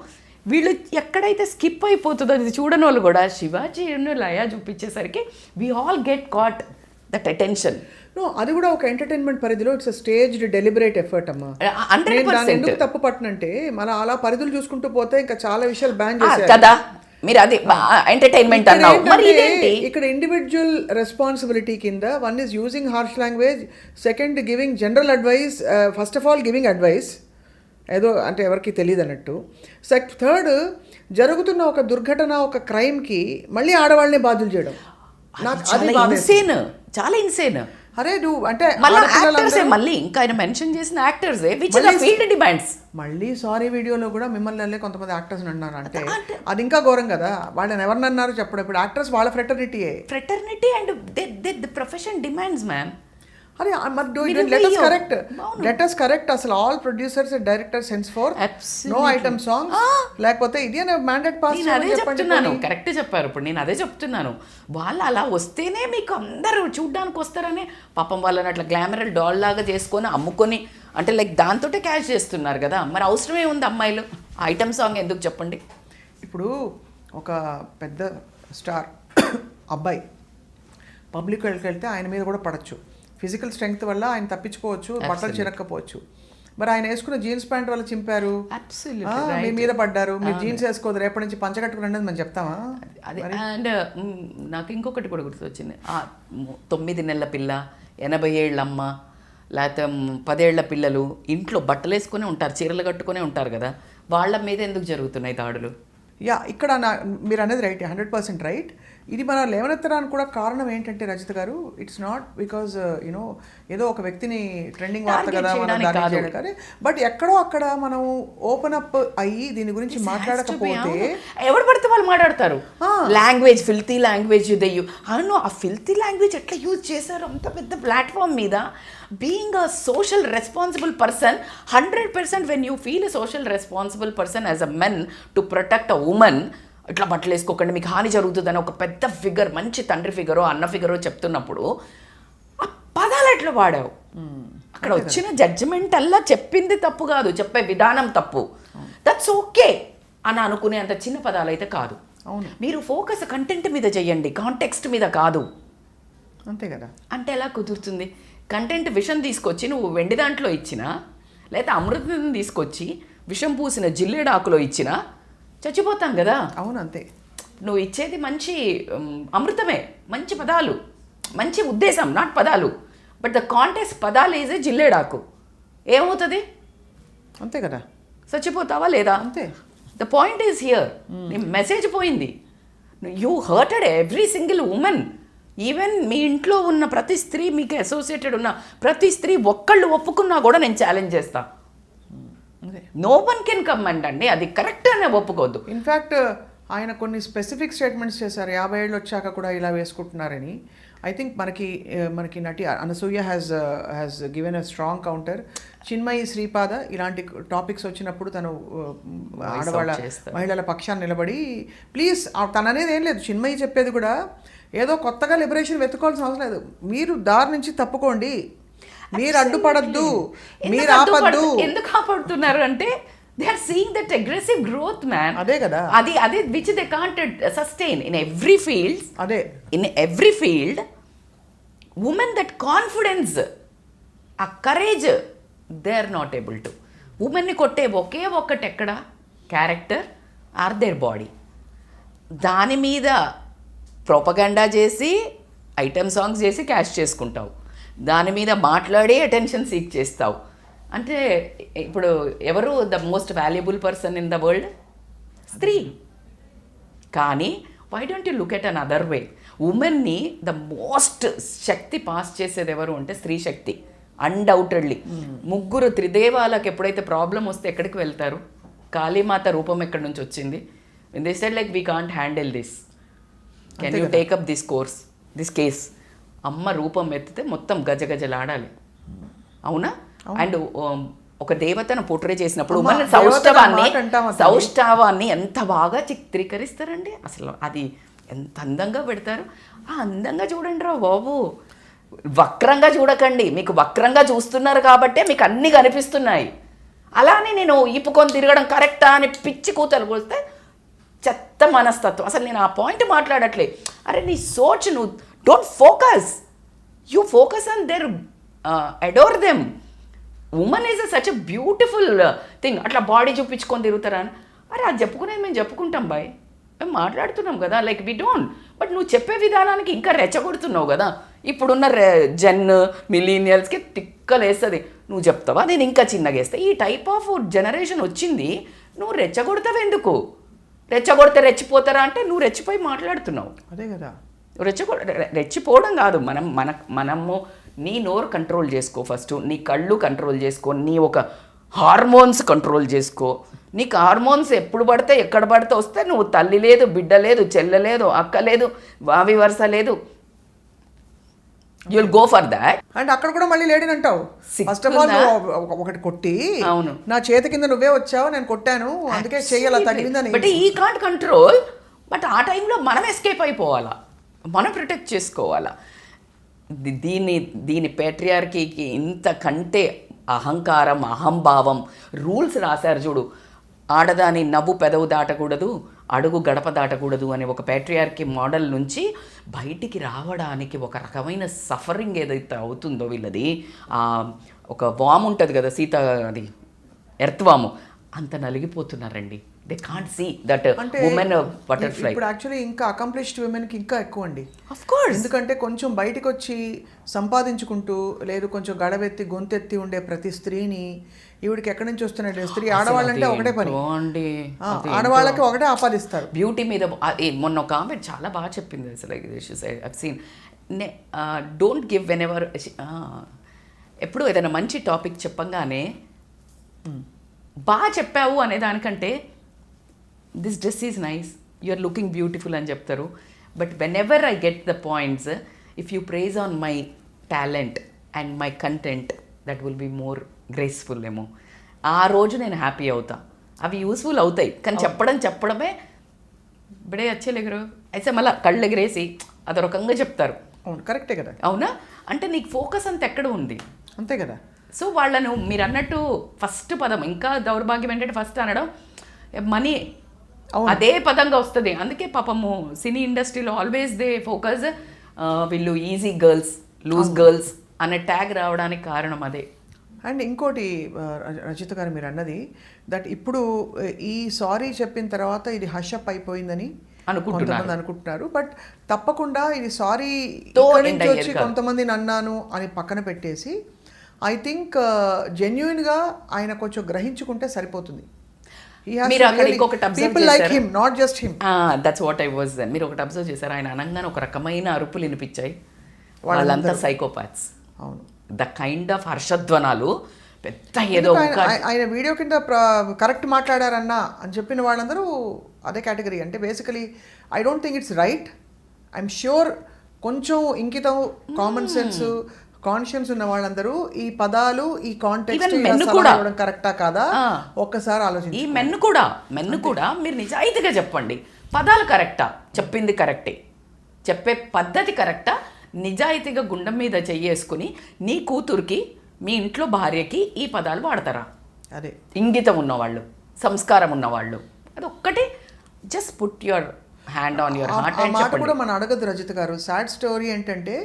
వీళ్ళు ఎక్కడైతే స్కిప్ అయిపోతుందో అది చూడని వాళ్ళు కూడా శివాజీ లయ చూపించేసరికి we all get caught that attention. No, అది కూడా ఒక ఎంటర్టైన్మెంట్ పరిధిలో ఇట్స్ స్టేజ్డ్ డెలిబరేట్ ఎఫర్ట్ అమ్మా. ఎందుకు తప్పు పట్టనంటే మన అలా పరిధులు చూసుకుంటూ పోతే ఇంకా చాలా విషయాలు బ్యాన్ చేశారు కదా. మీరు అది ఎంటర్టైన్మెంట్ అన్నావు, మరి ఇదేంటి? ఇక్కడ ఇండివిజువల్ రెస్పాన్సిబిలిటీ కింద one is using harsh language, second giving general advice, first of all giving advice ఏదో అంటే ఎవరికి తెలియదు అన్నట్టు, థర్డ్ జరుగుతున్న ఒక దుర్ఘటన ఒక క్రైమ్కి మళ్ళీ ఆడవాళ్ళనే బాధ్యులు చేయడం. నాకు చాలా ఇన్సేన్. అరే నువ్వు అంటే మళ్ళీ ఇంకా ఆయన మెన్షన్ చేసిన యాక్టర్స్ ఫీల్డ్ డిమాండ్స్ మళ్ళీ సారీ వీడియోలో కూడా మిమ్మల్ని కొంతమంది యాక్టర్స్ అన్నారు అంటే అది ఇంకా ఘోరం కదా. వాళ్ళని ఎవరిని అన్నారు చెప్పడం. ఇప్పుడు యాక్టర్స్ వాళ్ళ fraternity and the profession demands ma'am. అరే లెట్ us కరెక్ట్ అసలు all producers and directors sense for no item songs, లేకపోతే ఇది అనే మ్యాండేట్ పాస్. అదే చెప్తున్నాను, కరెక్ట్ చెప్పారు. ఇప్పుడు నేను అదే చెప్తున్నాను, వాళ్ళు అలా వస్తేనే మీకు అందరూ చూడ్డానికి వస్తారని పాపం వాళ్ళని అట్లా గ్లామరల్ డాల్ లాగా చేసుకొని అమ్ముకొని అంటే లైక్ దాంతోటే క్యాష్ చేస్తున్నారు కదా. మరి అవసరమే ఉంది అమ్మాయిలు ఐటమ్ సాంగ్ ఎందుకు చెప్పండి? ఇప్పుడు ఒక పెద్ద స్టార్ అబ్బాయి పబ్లిక్ వెళ్తే ఆయన మీద కూడా పడచ్చు. ఫిజికల్ స్ట్రెంగ్త్ వల్ల ఆయన తప్పించుకోవచ్చు, బట్టలు చిరక్కపోవచ్చు. మరి ఆయన వేసుకున్న జీన్స్ ప్యాంట్ వల్ల చింపారు, Absolutely మీ మీద పడ్డారు, మీరు జీన్స్ వేసుకోదు రేపటి నుంచి పంచగట్టుకుని మనం చెప్తామా? అదే. అండ్ నాకు ఇంకొకటి కూడా గుర్తొచ్చింది. 9 నెలల పిల్ల, 80 ఏళ్ళ అమ్మ, లేకపోతే 10 ఏళ్ల పిల్లలు ఇంట్లో బట్టలు వేసుకునే ఉంటారు, చీరలు కట్టుకునే ఉంటారు కదా, వాళ్ళ మీద ఎందుకు జరుగుతున్నాయి దాడులు? యా, ఇక్కడ మీరు అనేది రైట్, 100% రైట్. ఇది మన లేవనెత్తడానికి కూడా కారణం ఏంటంటే రజిత గారు, ఇట్స్ నాట్ బికాజ్ యూనో ఏదో ఒక వ్యక్తిని ట్రెండింగ్ వార్త కదా మనం దాడి చేయడం కానీ, బట్ ఎక్కడో అక్కడ మనం ఓపెన్ అప్ అయ్యి దీని గురించి మాట్లాడకపోతే ఎవరు పడితే వాళ్ళు మాట్లాడతారు. లాంగ్వేజ్, ఫిల్తీ లాంగ్వేజ్ దెయ్యు అవును. ఆ ఫిల్తీ లాంగ్వేజ్ ఎట్లా యూజ్ చేశారు అంత పెద్ద ప్లాట్ఫామ్ మీద? Being a social responsible person, 100% when you feel a social responsible person as a men to protect a women, ఇట్లా బట్టలు వేసుకోకండి మీకు హాని జరుగుతుందని ఒక పెద్ద ఫిగర్, మంచి తండ్రి ఫిగరో అన్న ఫిగరో చెప్తున్నప్పుడు ఆ పదాలు ఎట్లా వాడావు? అక్కడ వచ్చిన జడ్జిమెంట్ అల్లా చెప్పింది తప్పు కాదు, చెప్పే విధానం తప్పు. దట్స్ ఓకే అని అనుకునే అంత చిన్న పదాలు అయితే కాదు. అవును, మీరు ఫోకస్ కంటెంట్ మీద చెయ్యండి, కాంటెక్స్ట్ మీద కాదు. అంతే కదా. అంటే ఎలా కుదురుతుంది? కంటెంట్ విషం తీసుకొచ్చి నువ్వు వెండి దాంట్లో ఇచ్చినా, లేకపోతే అమృతం తీసుకొచ్చి విషం పూసిన జిల్లేడాకులో ఇచ్చినా చచ్చిపోతాం కదా. అవును, అంతే. నువ్వు ఇచ్చేది మంచి అమృతమే, మంచి పదాలు, మంచి ఉద్దేశం, నాట్ పదాలు. బట్ ద కాంటెక్స్ట్ పదాలు ఈజ్ జిల్లేడాకు, ఏమవుతుంది? అంతే కదా, చచ్చిపోతావా లేదా? అంతే. The point is here. నీ మెసేజ్ పోయింది. You hurted every single women. Even మీ ఇంట్లో ఉన్న ప్రతి స్త్రీ, మీకు అసోసియేటెడ్ ఉన్న ప్రతి స్త్రీ ఒక్కళ్ళు ఒప్పుకున్నా కూడా నేను ఛాలెంజ్ చేస్తా. నో వన్ కెన్ కమెంట్ అండి, అది కరెక్ట్ అనే ఒప్పుకోవద్దు. ఇన్ఫ్యాక్ట్ ఆయన కొన్ని స్పెసిఫిక్ స్టేట్మెంట్స్ చేశారు, 50 ఏళ్ళు వచ్చాక కూడా ఇలా వేసుకుంటున్నారని. ఐ థింక్ మనకి నటి Anasuya has given a strong counter. Chinmayi, Sripada ఇలాంటి టాపిక్స్ వచ్చినప్పుడు తను ఆడవాళ్ళ మహిళల పక్షాన్ని నిలబడి ప్లీజ్, తననేది ఏం లేదు, చిన్మయి చెప్పేది కూడా ఏదో కొత్తగా లిబరేషన్ వెతుకోవాల్సిన అవసరం లేదు, మీరు దారి నుంచి తప్పుకోండి, మీరు అడ్డుపడద్దు, మీరు ఆపద్దు. ఎందుకు ఆపడుతున్నారు అంటే they are seeing that aggressive growth man. అదే కదా, అదే which they can't sustain in every field. అదే in every field women that confidence, ఆ courage they are not able to. ఉమెన్ని కొట్టే ఒకే ఒక్కటి ఎక్కడ? Character or their body. దాని మీద ప్రొపగండా చేసి ఐటమ్ సాంగ్స్ చేసి క్యాష్ చేసుకుంటావు, దాని మీద మాట్లాడి అటెన్షన్ సీక్ చేస్తావు. అంటే ఇప్పుడు ఎవరు the most valuable person in the world? స్త్రీ. కానీ why don't you look at an other way? ఉమెన్ని ద మోస్ట్ శక్తి పాస్ చేసేది ఎవరు అంటే స్త్రీ శక్తి, అన్డౌటెడ్లీ. ముగ్గురు త్రిదేవాలకు ఎప్పుడైతే ప్రాబ్లం వస్తే ఎక్కడికి వెళ్తారు? కాళీమాత రూపం ఎక్కడి నుంచి వచ్చింది? They said like we can't handle this, can you take up this case? అమ్మ రూపం ఎత్తితే మొత్తం గజగజలాడాలి, అవునా? అండ్ ఒక దేవతను పోర్ట్రే చేసినప్పుడు సౌష్ఠవాన్ని ఎంత బాగా చిత్రీకరిస్తారండి అసలు. అది ఎంత అందంగా పెడతారు. ఆ అందంగా చూడండి రా బాబు, వక్రంగా చూడకండి. మీకు వక్రంగా చూస్తున్నారు కాబట్టే మీకు అన్నీ కనిపిస్తున్నాయి. అలానే నేను ఈపుకొని తిరగడం కరెక్టా అని పిచ్చి కూతలు పోస్తే చెత్త మనస్తత్వం. అసలు నేను ఆ పాయింట్ మాట్లాడట్లే. అరే నీ సోచ్, నువ్వు don't focus, you focus on their, adore them. Women is such a beautiful thing. అట్లా బాడీ చూపించుకొని తిరుగుతారా అని? అరే అది చెప్పుకునేది మేము చెప్పుకుంటాం బాయ్, మేము మాట్లాడుతున్నాం కదా, లైక్ వి డోంట్. బట్ నువ్వు చెప్పే విధానానికి ఇంకా రెచ్చగొడుతున్నావు కదా. ఇప్పుడున్న మిలీనియల్స్కి తిక్కలేస్తుంది. నువ్వు చెప్తావా, నేను ఇంకా చిన్నగా వేస్తా. ఈ టైప్ ఆఫ్ జనరేషన్ వచ్చింది. నువ్వు రెచ్చగొడతావు ఎందుకు? రెచ్చగొడితే రెచ్చిపోతారా అంటే నువ్వు రెచ్చిపోయి మాట్లాడుతున్నావు. అదే కదా, రెచ్చిపోవడం కాదు. మనము నీ నోరు కంట్రోల్ చేసుకో ఫస్ట్, నీ కళ్ళు కంట్రోల్ చేసుకో, నీ ఒక హార్మోన్స్ కంట్రోల్ చేసుకో. నీకు హార్మోన్స్ ఎప్పుడు పడితే ఎక్కడ పడితే వస్తే నువ్వు తల్లి లేదు, బిడ్డ లేదు, చెల్లె లేదు, అక్క లేదు, వావి వరుస లేదు, you'll go for that. And అక్కడ కూడా మళ్ళీ లేడీని అంటావు. ఫస్ట్ ఆఫ్ ఆల్ ఒకటి కొట్టి, అవును నా చేతి కింద నువ్వే వచ్చావు, నేను కొట్టాను, అందుకే చెయ్యాల తగిలిందని. బట్ ఈ కాంట్ కంట్రోల్. బట్ ఆ టైంలో మనం ఎస్కేప్ అయిపోవాలా, మనం ప్రొటెక్ట్ చేసుకోవాలా. దీని పేట్రియార్కీకి ఇంతకంటే అహంకారం, అహంభావం, రూల్స్ రాశారు చూడు. ఆడదాని నవ్వు పెదవు దాటకూడదు, అడుగు గడప దాటకూడదు అనే ఒక ప్యాట్రియార్కి మోడల్ నుంచి బయటికి రావడానికి ఒక రకమైన సఫరింగ్ ఏదైతే అవుతుందో వీళ్ళది, ఒక వామ్ ఉంటుంది కదా సీత, అది ఎర్త్ వాము, అంత నలిగిపోతున్నారండి. They can't see that women butterfly. ఇప్పుడు యాక్చువల్లీ ఇంకా అకంప్లిష్డ్ విమెన్కి ఇంకా ఎక్కువ అండి. Of course. ఎందుకంటే కొంచెం బయటకు వచ్చి సంపాదించుకుంటూ లేదు కొంచెం గడవెత్తి గొంతెత్తి ఉండే ప్రతి స్త్రీని ఈవిడికి ఎక్కడి నుంచి వస్తున్నాడు స్త్రీ, ఆడవాళ్ళంటే ఒకటే పని, ఆడవాళ్ళకి ఒకటే ఆపాదిస్తారు. బ్యూటీ మీద మొన్న ఒక ఆమె చాలా బాగా చెప్పింది అసలు, scene don't give whenever, ఎప్పుడు ఏదైనా మంచి టాపిక్ చెప్పంగానే బాగా చెప్పావు అనే దానికంటే this dress is nice, you are looking beautiful అని చెప్తారు. But whenever I get the points, if you praise on my talent and my content, that will be more graceful ఏమో. ఆ రోజు నేను హ్యాపీ అవుతా. అవి యూస్ఫుల్ అవుతాయి, కానీ చెప్పడమే బడే వచ్చేలేగరు అయితే మళ్ళీ కళ్ళు ఎగరేసి అదో రకంగా చెప్తారు. అవును, కరెక్టే కదా. అవునా? అంటే నీకు ఫోకస్ అంత ఎక్కడ ఉంది? అంతే కదా. సో వాళ్ళను మీరు అన్నట్టు ఫస్ట్ పదం ఇంకా దౌర్భాగ్యం ఏంటంటే ఫస్ట్ అనడం మనీ, అదే పదంగా వస్తుంది. అందుకే పాపము సినీ ఇండస్ట్రీలో ఆల్వేస్ దే ఫోకస్ వీళ్ళు ఈజీ గర్ల్స్, లూజ్ గర్ల్స్ అనే ట్యాగ్ రావడానికి కారణం అదే. అండ్ ఇంకోటి రచిత గారు మీరు అన్నది దట్ ఇప్పుడు ఈ సారీ చెప్పిన తర్వాత ఇది హషప్ అయిపోయిందని కొంతమంది అనుకుంటున్నారు. బట్ తప్పకుండా ఇది సారీ వచ్చి కొంతమంది అన్నాను అని పక్కన పెట్టేసి ఐ థింక్ జెన్యున్గా ఆయన కొంచెం గ్రహించుకుంటే సరిపోతుంది. మీరు అక్కడ ఇంకొకటి దట్స్ వాట్ ఐ వాజ్. మీరు ఒకటి అబ్జర్వ్ చేశారు, ఆయన అనగానే ఒక రకమైన అరుపులు వినిపించాయి. వాళ్ళంతా సైకోపాత్స్. అవును, ద కైండ్ ఆఫ్ హర్షధ్వనాలు పెద్ద ఏదో ఆయన వీడియో కింద కరెక్ట్ మాట్లాడారన్నా అని చెప్పిన వాళ్ళందరూ అదే కేటగిరీ. అంటే basically I don't think it's right. I'm sure కొంచెం ఇంకితం, కామన్ సెన్స్, కాన్షియన్స్ ఉన్న వాళ్ళందరూ ఈ పదాలు, ఈ కాంటెక్స్ట్ కరెక్టా కాదా ఒక్కసారి ఆలోచించి. ఈ మెన్ను కూడా మీరు నిజాయితీగా చెప్పండి, పదాలు కరెక్టా, చెప్పింది కరెక్టే, చెప్పే పద్ధతి కరెక్టా, నిజాయితీగా గుండెం మీద చెయ్యేసుకుని నీ కూతురికి, మీ ఇంట్లో భార్యకి ఈ పదాలు వాడతారా? అదే ఇంగితం ఉన్నవాళ్ళు, సంస్కారం ఉన్నవాళ్ళు, అది ఒక్కటే. Just put your hand on your heart and చెప్పండి. కూడా మనం అడగదు రజిత గారు. సాడ్ స్టోరీ ఏంటంటే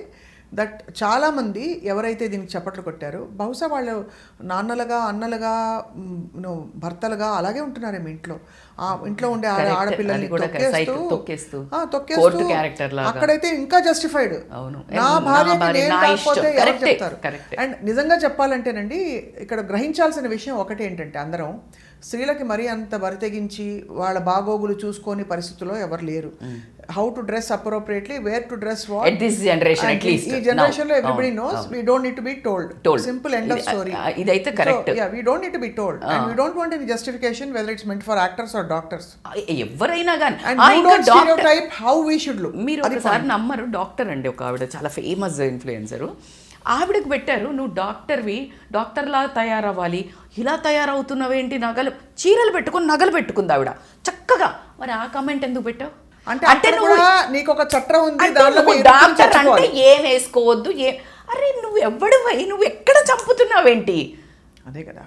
దట్ చాలామంది ఎవరైతే దీనికి చప్పట్లు కొట్టారో బహుశా వాళ్ళు నాన్నలుగా, అన్నలుగా, భర్తలుగా అలాగే ఉంటున్నారేమో ఇంట్లో. ఆ ఇంట్లో ఉండే ఆడపిల్లల్ని తొక్కేస్తూ అక్కడైతే ఇంకా జస్టిఫైడ్. నా భార్యకి నేను కాకపోతే ఎవరు చెప్తారు? అండ్ నిజంగా చెప్పాలంటేనండి ఇక్కడ గ్రహించాల్సిన విషయం ఒకటి ఏంటంటే అందరం స్త్రీలకి మరీ అంత బరితెగించి వాళ్ళ బాగోగులు చూసుకొని పరిస్థితుల్లో ఎవరు లేరు. How to dress appropriately, where to dress what. At this generation, at least. ఈ జనరేషన్ లో everybody knows. We don't need to be told. Simple end of story. ఇదైతే correct. Yeah, we don't need to be told. And we don't want any justification whether it's meant for actors or doctors. ఎవరైనా కానీ. And we don't stereotype how we should look. మీరు ఒకసారి నమ్మరు, doctor అండి ఒక ఆవిడ, చాలా ఫేమస్ ఇన్ఫ్లుయెన్సరు. ఆవిడకి పెట్టారు, నువ్వు డాక్టర్వి, డాక్టర్లా తయారవ్వాలి, ఇలా తయారవుతున్నావేంటి, నగలు, చీరలు పెట్టుకుని నగలు పెట్టుకుంది ఆవిడ చక్కగా. మరి ఆ కామెంట్ ఎందుకు పెట్టావు? అంటే నీకు ఒక చట్టం ఉంది, డాక్టర్ అంటే ఏం వేసుకోవద్దు, అరే నువ్వు ఎవడివై, నువ్వు ఎక్కడ చంపుతున్నావేంటి? అదే కదా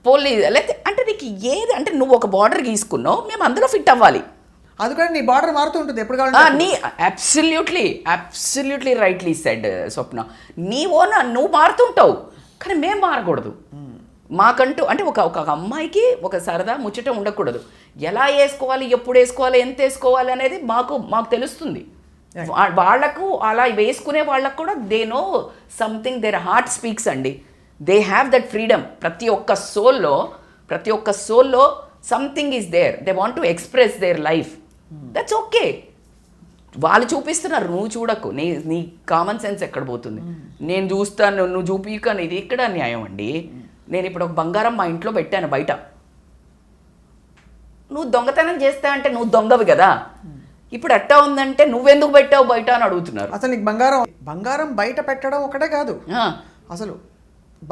పోలీస్ లేకపోతే అంటే నీకు ఏది అంటే నువ్వు ఒక బార్డర్ గీసుకున్నావు, మేము అందులో ఫిట్ అవ్వాలి. అది కూడా నీ బార్డర్ మారుతూ ఉంటుంది ఎప్పుడు కావాలి. నీ అబ్సల్యూట్లీ రైట్లీ సెడ్ స్వప్న. నువ్వు మారుతుంటావు, కానీ మేము మారకూడదు. మాకంటూ అంటే ఒక అమ్మాయికి ఒక సరదా ముచ్చట ఉండకూడదు. ఎలా వేసుకోవాలి, ఎప్పుడు వేసుకోవాలి, ఎంత వేసుకోవాలి అనేది మాకు తెలుస్తుంది. వాళ్లకు అలా వేసుకునే వాళ్ళకు కూడా they know something, their heart speaks అండి. They have that freedom. ప్రతి ఒక్క సోల్లో something is there. They want to express their life. That's okay. వాళ్ళు చూపిస్తున్నారు, నువ్వు చూడకు. నీ కామన్ సెన్స్ ఎక్కడ పోతుంది? నేను చూస్తాను, నువ్వు చూపికను, ఇది ఎక్కడ న్యాయం అండి? నేను ఇప్పుడు ఒక బంగారం మా ఇంట్లో పెట్టాను బయట, నువ్వు దొంగతనం చేస్తా అంటే నువ్వు దొంగవి కదా. ఇప్పుడు ఎట్టా ఉందంటే నువ్వెందుకు పెట్టావు బయట అని అడుగుతున్నారు. అసలు నీకు బంగారం బయట పెట్టడం ఒకటే కాదు, అసలు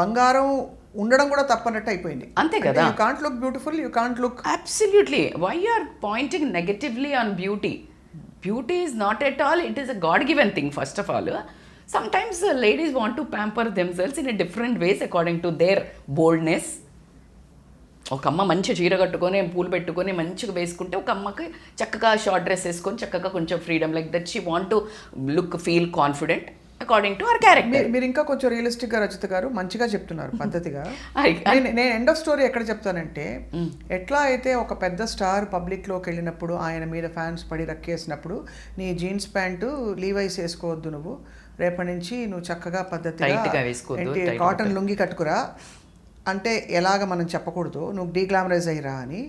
బంగారం ఉండడం కూడా తప్పనట్టు అయిపోయింది. అంతే కదా. You can't look beautiful, you can't look. Absolutely. Why you are pointing negatively on beauty? Beauty is not at all, it is a god given thing. First of all, sometimes ladies want to pamper themselves in a different ways according to their boldness. ఒక అమ్మ మంచి చీర కట్టుకొని పూలు పెట్టుకొని మంచిగా వేసుకుంటే, ఒక అమ్మకి చక్కగా షార్ట్ డ్రెస్ వేసుకొని చక్కగా కొంచెం freedom, like that she want to look feel confident according to our character. మీరు ఇంకా కొంచెం రియలిస్టిక్గా రచిత గారు మంచిగా చెప్తున్నారు పద్ధతిగా. నేను ఎండ్ ఆఫ్ స్టోరీ ఎక్కడ చెప్తానంటే, ఎట్లా అయితే ఒక పెద్ద స్టార్ పబ్లిక్లోకి వెళ్ళినప్పుడు ఆయన మీద ఫ్యాన్స్ పడి రక్కేసినప్పుడు నీ జీన్స్ ప్యాంటు లీవైస్ వేసుకోవద్దు, నువ్వు రేపటి నుంచి నువ్వు చక్కగా పద్ధతిగా కాటన్ లుంగి కట్టుకురా అంటే ఎలాగ మనం చెప్పకూడదు, నువ్వు డీగ్లామరైజ్ అయ్యిరా అని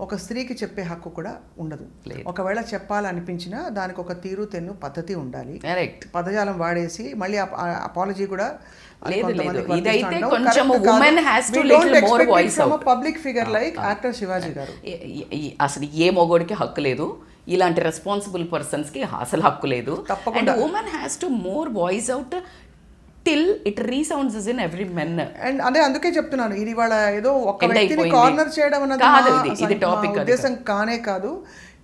ఒక స్త్రీకి చెప్పే హక్కు కూడా ఉండదు. ఒకవేళ చెప్పాలనిపించినా దానికి ఒక తీరు తెన్ను పద్ధతి ఉండాలి. పదజాలం వాడేసి మళ్ళీ అపాలజీ కూడా public figure like actor Shivaji గారు. అసలు ఏ మొగోడికి హక్కు లేదు, ఇలాంటి రెస్పాన్సిబుల్ పర్సన్స్కి అసలు హక్కు లేదు. And women has to more voice out till it resounds in every men. And అదే అందుకే చెప్తున్నాను, ఇది వాళ్ళ ఏదో ఒక వ్యక్తిని కార్నర్ చేయడం అన్నది ఇది టాపిక్ ఉద్దేశం కానే కాదు.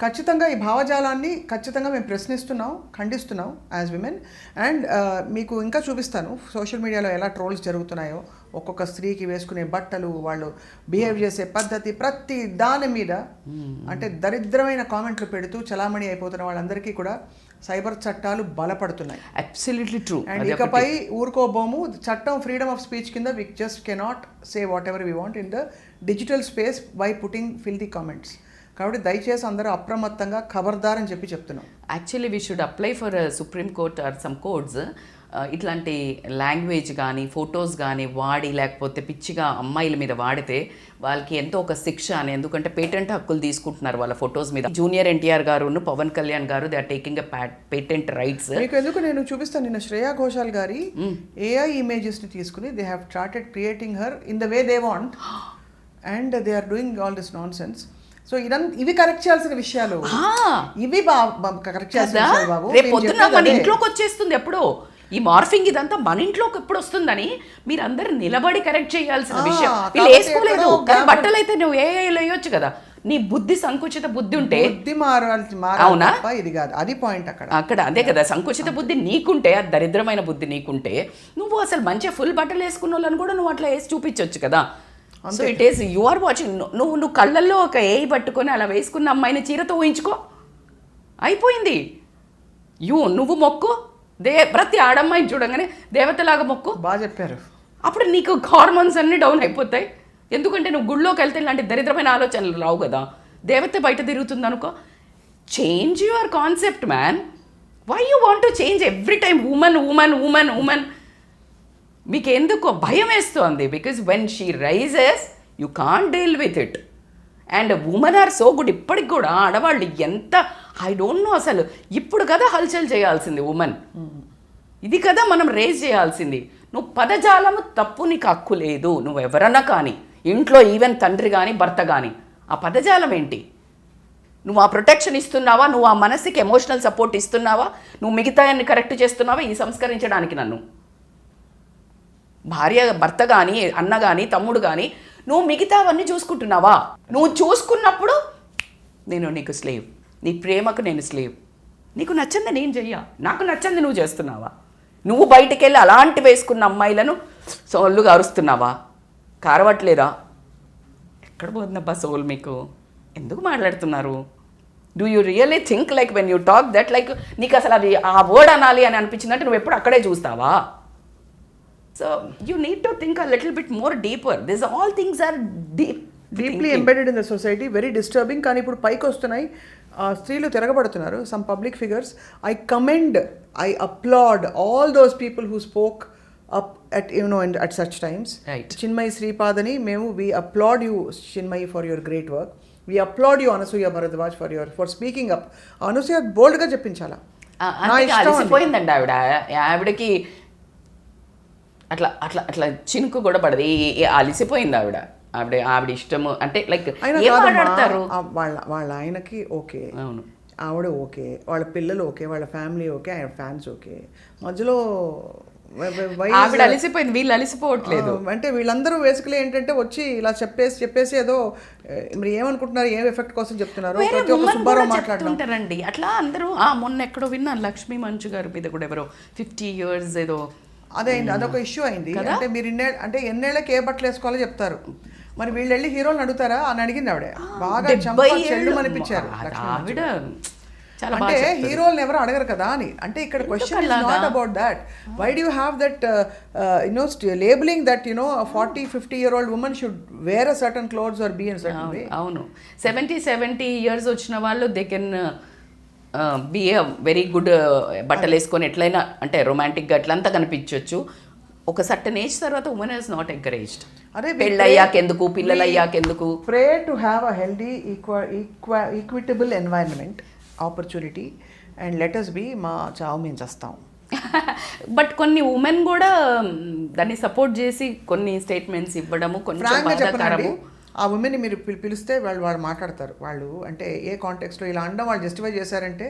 ఖచ్చితంగా ఈ భావజాలాన్ని ఖచ్చితంగా మేము ప్రశ్నిస్తున్నాం, ఖండిస్తున్నాం యాజ్ విమెన్. అండ్ మీకు ఇంకా చూపిస్తాను సోషల్ మీడియాలో ఎలా ట్రోల్స్ జరుగుతున్నాయో, ఒక్కొక్క స్త్రీకి వేసుకునే బట్టలు, వాళ్ళు బిహేవ్ చేసే పద్ధతి, ప్రతి దాని మీద అంటే దరిద్రమైన కామెంట్లు పెడుతూ చలామణి అయిపోతున్న వాళ్ళందరికీ కూడా సైబర్ చట్టాలు బలపడుతున్నాయి. Absolutely true. అండ్ ఇకపై ఊరుకోబోము. చట్టం ఫ్రీడమ్ ఆఫ్ స్పీచ్ కింద we just cannot say whatever we want in the digital space by putting filthy comments. కాబట్టి దయచేసి అందరూ అప్రమత్తంగా ఖబర్దార్ అని చెప్తున్నాం. Actually we should apply for Supreme Court or some codes. ఇట్లాంటి లాంగ్వేజ్ కానీ ఫొటోస్ కానీ వాడి లేకపోతే పిచ్చిగా అమ్మాయిల మీద వాడితే వాళ్ళకి ఎంతో ఒక శిక్ష అని. ఎందుకంటే పేటెంట్ హక్కులు తీసుకుంటున్నారు వాళ్ళ ఫొటోస్ మీద. జూనియర్ ఎన్టీఆర్ గారు, పవన్ కళ్యాణ్ గారు, they are taking a patent rights. మీకు ఎందుకు నేను చూపిస్తాను, నిన్న శ్రేయా ఘోషాల్ గారి AI ఇమేజెస్ని తీసుకుని they have started creating her in the way they want and they are doing all this non sense. So ఇవి కరెక్ట్ చేయాల్సిన విషయాలు, ఇవి కరెక్ట్ చేయాల్సిన విషయాలు బాబు. రేపు పొద్దున్న మన ఇంట్లోకి వచ్చేస్తుంది ఎప్పుడో ఈ మార్ఫింగ్, ఇదంతా మన ఇంట్లోకి ఎప్పుడు వస్తుందని మీరు అందరు నిలబడి కరెక్ట్ చేయాల్సిన విషయం. వీళ్ళు వేసుకోలేదు కానీ బట్టలు అయితే నువ్వు ఏఐలో వేయొచ్చు కదా. నీ బుద్ధి సంకుచిత బుద్ధి ఉంటే బుద్ధి మారాలి, అవునా? ఇది కాదు, అది పాయింట్ అక్కడ అదే కదా. సంకుచిత బుద్ధి నీకుంటే, ఆ దరిద్రమైన బుద్ధి నీకుంటే, నువ్వు అసలు మంచిగా ఫుల్ బట్టలు వేసుకున్న వాళ్ళని కూడా నువ్వు అట్లా వేసి చూపించవచ్చు కదా. So it is you are watching. నువ్వు కళ్ళల్లో ఒక ఏఐ పట్టుకొని అలా వేసుకున్న అమ్మాయిని చీరతో ఊహించుకో, అయిపోయింది. నువ్వు మొక్కు, ప్రతి ఆడమ్మాయిని చూడంగానే దేవతలాగా మొక్కు. బాగా చెప్పారు. అప్పుడు నీకు హార్మోన్స్ అన్నీ డౌన్ అయిపోతాయి. ఎందుకంటే నువ్వు గుళ్ళోకి వెళ్తే ఇలాంటి దరిద్రమైన ఆలోచనలు రావు కదా. దేవత బయట తిరుగుతుంది అనుకో. Change your concept man. Why you want to change every time women women women women? మీకు ఎందుకు భయం వేస్తుంది? Because when she rises you can't deal with it. And women are so good. ఇప్పటికి కూడా ఆడవాళ్ళు ఎంత, ఐ డోంట్ నో, అసలు ఇప్పుడు కదా హల్చల్ చేయాల్సింది ఉమెన్. ఇది కదా మనం రేజ్ చేయాల్సింది. నువ్వు పదజాలము తప్పు, నీకు హక్కు లేదు. నువ్వు ఎవరన్నా కానీ ఇంట్లో ఈవెన్ తండ్రి కానీ భర్త కానీ, ఆ పదజాలం ఏంటి? నువ్వు ఆ ప్రొటెక్షన్ ఇస్తున్నావా? నువ్వు ఆ మనసుకి ఎమోషనల్ సపోర్ట్ ఇస్తున్నావా? నువ్వు మిగతాన్ని కరెక్ట్ చేస్తున్నావా ఈ సంస్కరించడానికి? నన్ను భార్య, భర్త కానీ, అన్న కానీ, తమ్ముడు కానీ, నువ్వు మిగతావన్నీ చూసుకుంటున్నావా? నువ్వు చూసుకున్నప్పుడు నేను నీకు స్లేవ్, నీ ప్రేమకు నేను స్లేవ్. నీకు నచ్చింది నేను చెయ్య, నాకు నచ్చింది నువ్వు చేస్తున్నావా? నువ్వు బయటికి వెళ్ళి అలాంటి వేసుకున్న అమ్మాయిలను సోళ్ళుగా అరుస్తున్నావా? కారవట్లేదా? ఎక్కడ పోతుందబ్బా సోల్ మీకు? ఎందుకు మాట్లాడుతున్నారు? Do you really think like when you talk that like నీకు అసలు అది ఆ వర్డ్ అనాలి అని అనిపించిందంటే నువ్వు ఎప్పుడు అక్కడే చూస్తావా? So you need to think a little bit more deeper. These all things are deeply embedded in the society, very disturbing. కానీ ఇప్పుడు పైకి వస్తున్నాయి, స్త్రీలు తిరగబడుతున్నారు. Some public figures, I commend, I applaud all those people who spoke up at at such times. Right. Chinmayi Sripadani, we applaud you Chinmayi for your great work. We applaud you Anasuya Bharadwaj for speaking up. Anasuya bold గా చెప్పించాలా. అలసిపోయిందండి ఆవిడకి. అట్లా అట్లా అట్లా చినుకు కూడా పడదు. అలిసిపోయింది ఆవిడ ఇష్టము అంటే లైక్ మాట్లాడతారు. వాళ్ళ ఆయనకి ఓకే, అవును, ఆవిడ ఓకే, వాళ్ళ పిల్లలు ఓకే, వాళ్ళ ఫ్యామిలీ ఓకే, ఆయన ఫ్యాన్స్ ఓకే, మధ్యలో ఆవిడ అలిసిపోయింది, వీళ్ళు అలిసిపోవట్లేదు. అంటే వీళ్ళందరూ బేసికలీ ఏంటంటే వచ్చి ఇలా చెప్పేసి ఏదో మరి ఏమనుకుంటున్నారు, ఏం ఎఫెక్ట్ కోసం చెప్తున్నారు, ప్రతి ఒక్క సుబ్బారావు మాట్లాడుతుంటారండి అట్లా అందరూ. మొన్న ఎక్కడో విన్నాను, లక్ష్మీ మంచు గారి మీద కూడా ఎవరో 50 years ఏదో అదే అదొక ఇష్యూ అయింది. అంటే మీరు ఎన్నేళ్ళకి ఏ బట్టలు వేసుకోవాలో చెప్తారు, మరి వీళ్ళు వెళ్ళి హీరోలను అడుగుతారా అని అడిగింది ఆవిడ. బాగా 70 చెంప చెల్లు ఏళ్ళు అనిపించారు ఆవిడ చాలా అంటే హీరోలను ఎవరు అడగరు కదా అని. అంటే ఇక్కడ question is not about that. Why do you have that you know labelling that you know 40-50-year-old woman should wear a certain clothes or be in a certain way. అవును 70 years వచ్చిన వాళ్ళు they can be a very good బట్టలు వేసుకొని ఎట్లయినా అంటే రొమాంటిక్గా ఎట్లంతా కనిపించవచ్చు. ఒక సర్టన్ ఏజ్ తర్వాత ఉమెన్ ఇస్ నాట్ ఎంకరేజ్డ్. అరే పెళ్ళి అయ్యాకెందుకు, పిల్లలు అయ్యాకెందుకు. Pray to have a healthy equitable environment, opportunity, and let us be మా చావు మేము చేస్తాం. బట్ కొన్ని ఉమెన్ కూడా దాన్ని సపోర్ట్ చేసి కొన్ని స్టేట్మెంట్స్ ఇవ్వడము కొంచెం ఫ్రాంక్గా చెప్పనండి, బాధాకరము. ఆ ఉమెన్ని మీరు పిలిస్తే వాళ్ళు మాట్లాడతారు. వాళ్ళు అంటే ఏ కాంటెక్స్లో ఇలా అనడం వాళ్ళు జస్టిఫై చేశారంటే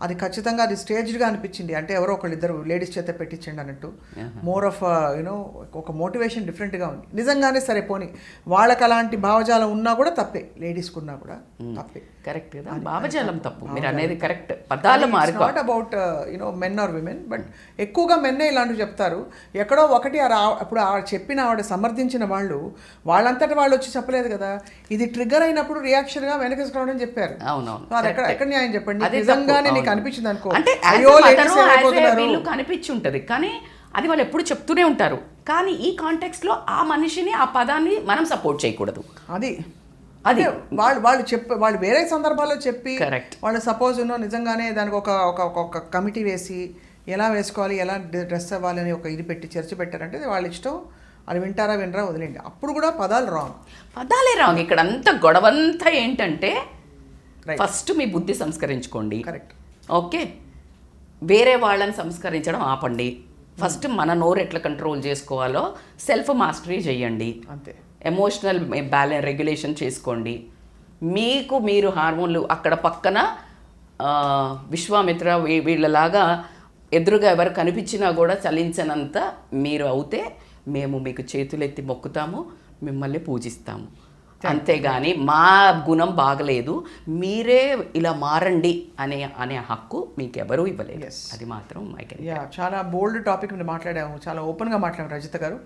అది ఖచ్చితంగా అది స్టేజ్డ్గా అనిపించింది. అంటే ఎవరో ఒకళ్ళిద్దరు లేడీస్ చేత పెట్టించండి అన్నట్టు. మోర్ ఆఫ్ యూనో ఒక మోటివేషన్ డిఫరెంట్గా ఉంది. నిజంగానే సరే పోనీ వాళ్ళకి అలాంటి భావజాలం ఉన్నా కూడా తప్పే, లేడీస్కి ఉన్నా కూడా తప్పే. కరెక్ట్ కదా, భావజాలం తప్పు, మీరు అనేది కరెక్ట్. పదాల మార్గం not about you know men or women, but ఎక్కువగా మెన్నే ఇలాంటివి చెప్తారు. ఎక్కడో ఒకటి అప్పుడు చెప్పిన ఆవిడ సమర్థించిన వాళ్ళు వాళ్ళంతటా వాళ్ళు వచ్చి చెప్పలేదు కదా. ఇది ట్రిగ్గర్ అయినప్పుడు రియాక్షన్గా వెనకేసి రావడం చెప్పారు. అవునవును, అది ఎక్కడ న్యాయం చెప్పండి. అదే నిజంగానే తప్పు. నీకు అనిపించింది అనుకో, అంటే అయ్యో ladies ఏమైపోతున్నారు. వీళ్ళు కనిపించి ఉంటుంది కానీ అది వాళ్ళు ఎప్పుడు చెప్తూనే ఉంటారు. కానీ ఈ కాంటెక్స్ట్లో ఆ మనిషిని ఆ పదాన్ని మనం సపోర్ట్ చేయకూడదు. అది అది వాళ్ళు వేరే సందర్భాల్లో చెప్పి Correct. వాళ్ళు సపోజ్ నిజంగానే దానికి ఒక కమిటీ వేసి ఎలా వేసుకోవాలి, ఎలా డ్రెస్ అవ్వాలి అని ఒక ఇది పెట్టి చర్చ పెట్టారంటే వాళ్ళ ఇష్టం. అది వింటారా వినరా వదిలేండి. అప్పుడు కూడా పదాలు రాంగ్. పదాలే రాంగ్. ఇక్కడ అంతా గొడవంతా ఏంటంటే ఫస్ట్ మీ బుద్ధి సంస్కరించుకోండి. కరెక్ట్. ఓకే, వేరే వాళ్ళని సంస్కరించడం ఆపండి. ఫస్ట్ మన నోరు ఎట్లా కంట్రోల్ చేసుకోవాలో సెల్ఫ్ మాస్టరీ చేయండి. అంతే. ఎమోషనల్ రెగ్యులేషన్ చేసుకోండి. మీకు మీరు హార్మోన్లు అక్కడ పక్కన విశ్వామిత్ర వీళ్ళలాగా ఎదురుగా ఎవరు కనిపించినా కూడా చలించనంత మీరు అవుతే మేము మీకు చేతులెత్తి మొక్కుతాము, మిమ్మల్ని పూజిస్తాము. అంతేగాని మా గుణం బాగలేదు మీరే ఇలా మారండి అనే హక్కు మీకు ఎవరూ ఇవ్వలేదు. అది మాత్రం చాలా బోల్డ్ టాపిక్ మీద మాట్లాడాము, చాలా ఓపెన్ గా మాట్లాడాము రజిత గారు.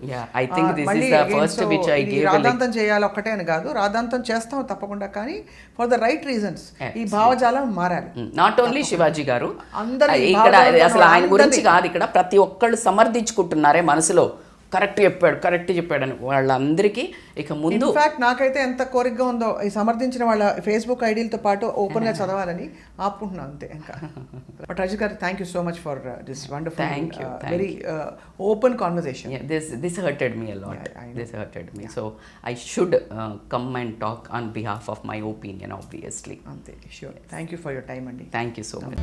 I think this is the first which I gave. రాద్ధాంతం చేయాలి ఒక్కటే అని కాదు, రాద్ధాంతం చేస్తాం తప్పకుండా, కానీ ఫర్ ద రైట్ రీజన్స్ ఈ భావజాలం మారాలి. నాట్ ఓన్లీ శివాజీ గారు, అందరూ ఇక్కడ అసలు ఆయన గురించి కాదు, ఇక్కడ ప్రతి ఒక్కళ్ళు సమర్థించుకుంటున్నారే మనసులో కరెక్ట్ చెప్పాడు అని వాళ్ళందరికీ. ఇక ముందు ఇన్ఫాక్ట్ నాకైతే ఎంత కోరికగా ఉందో ఈ సమర్థించిన వాళ్ళ ఫేస్బుక్ ఐడీలతో పాటు ఓపెన్గా చదవాలని ఆపుకుంటున్నాను అంతే. ఇంకా బట్ రజిత్ గారు, thank you so much for this wonderful very open conversation. This hurted me a lot. This hurted me. So I should come and talk on behalf of my opinion, obviously. అంతే, sure. Thank you for your time, Andy. Thank you so much.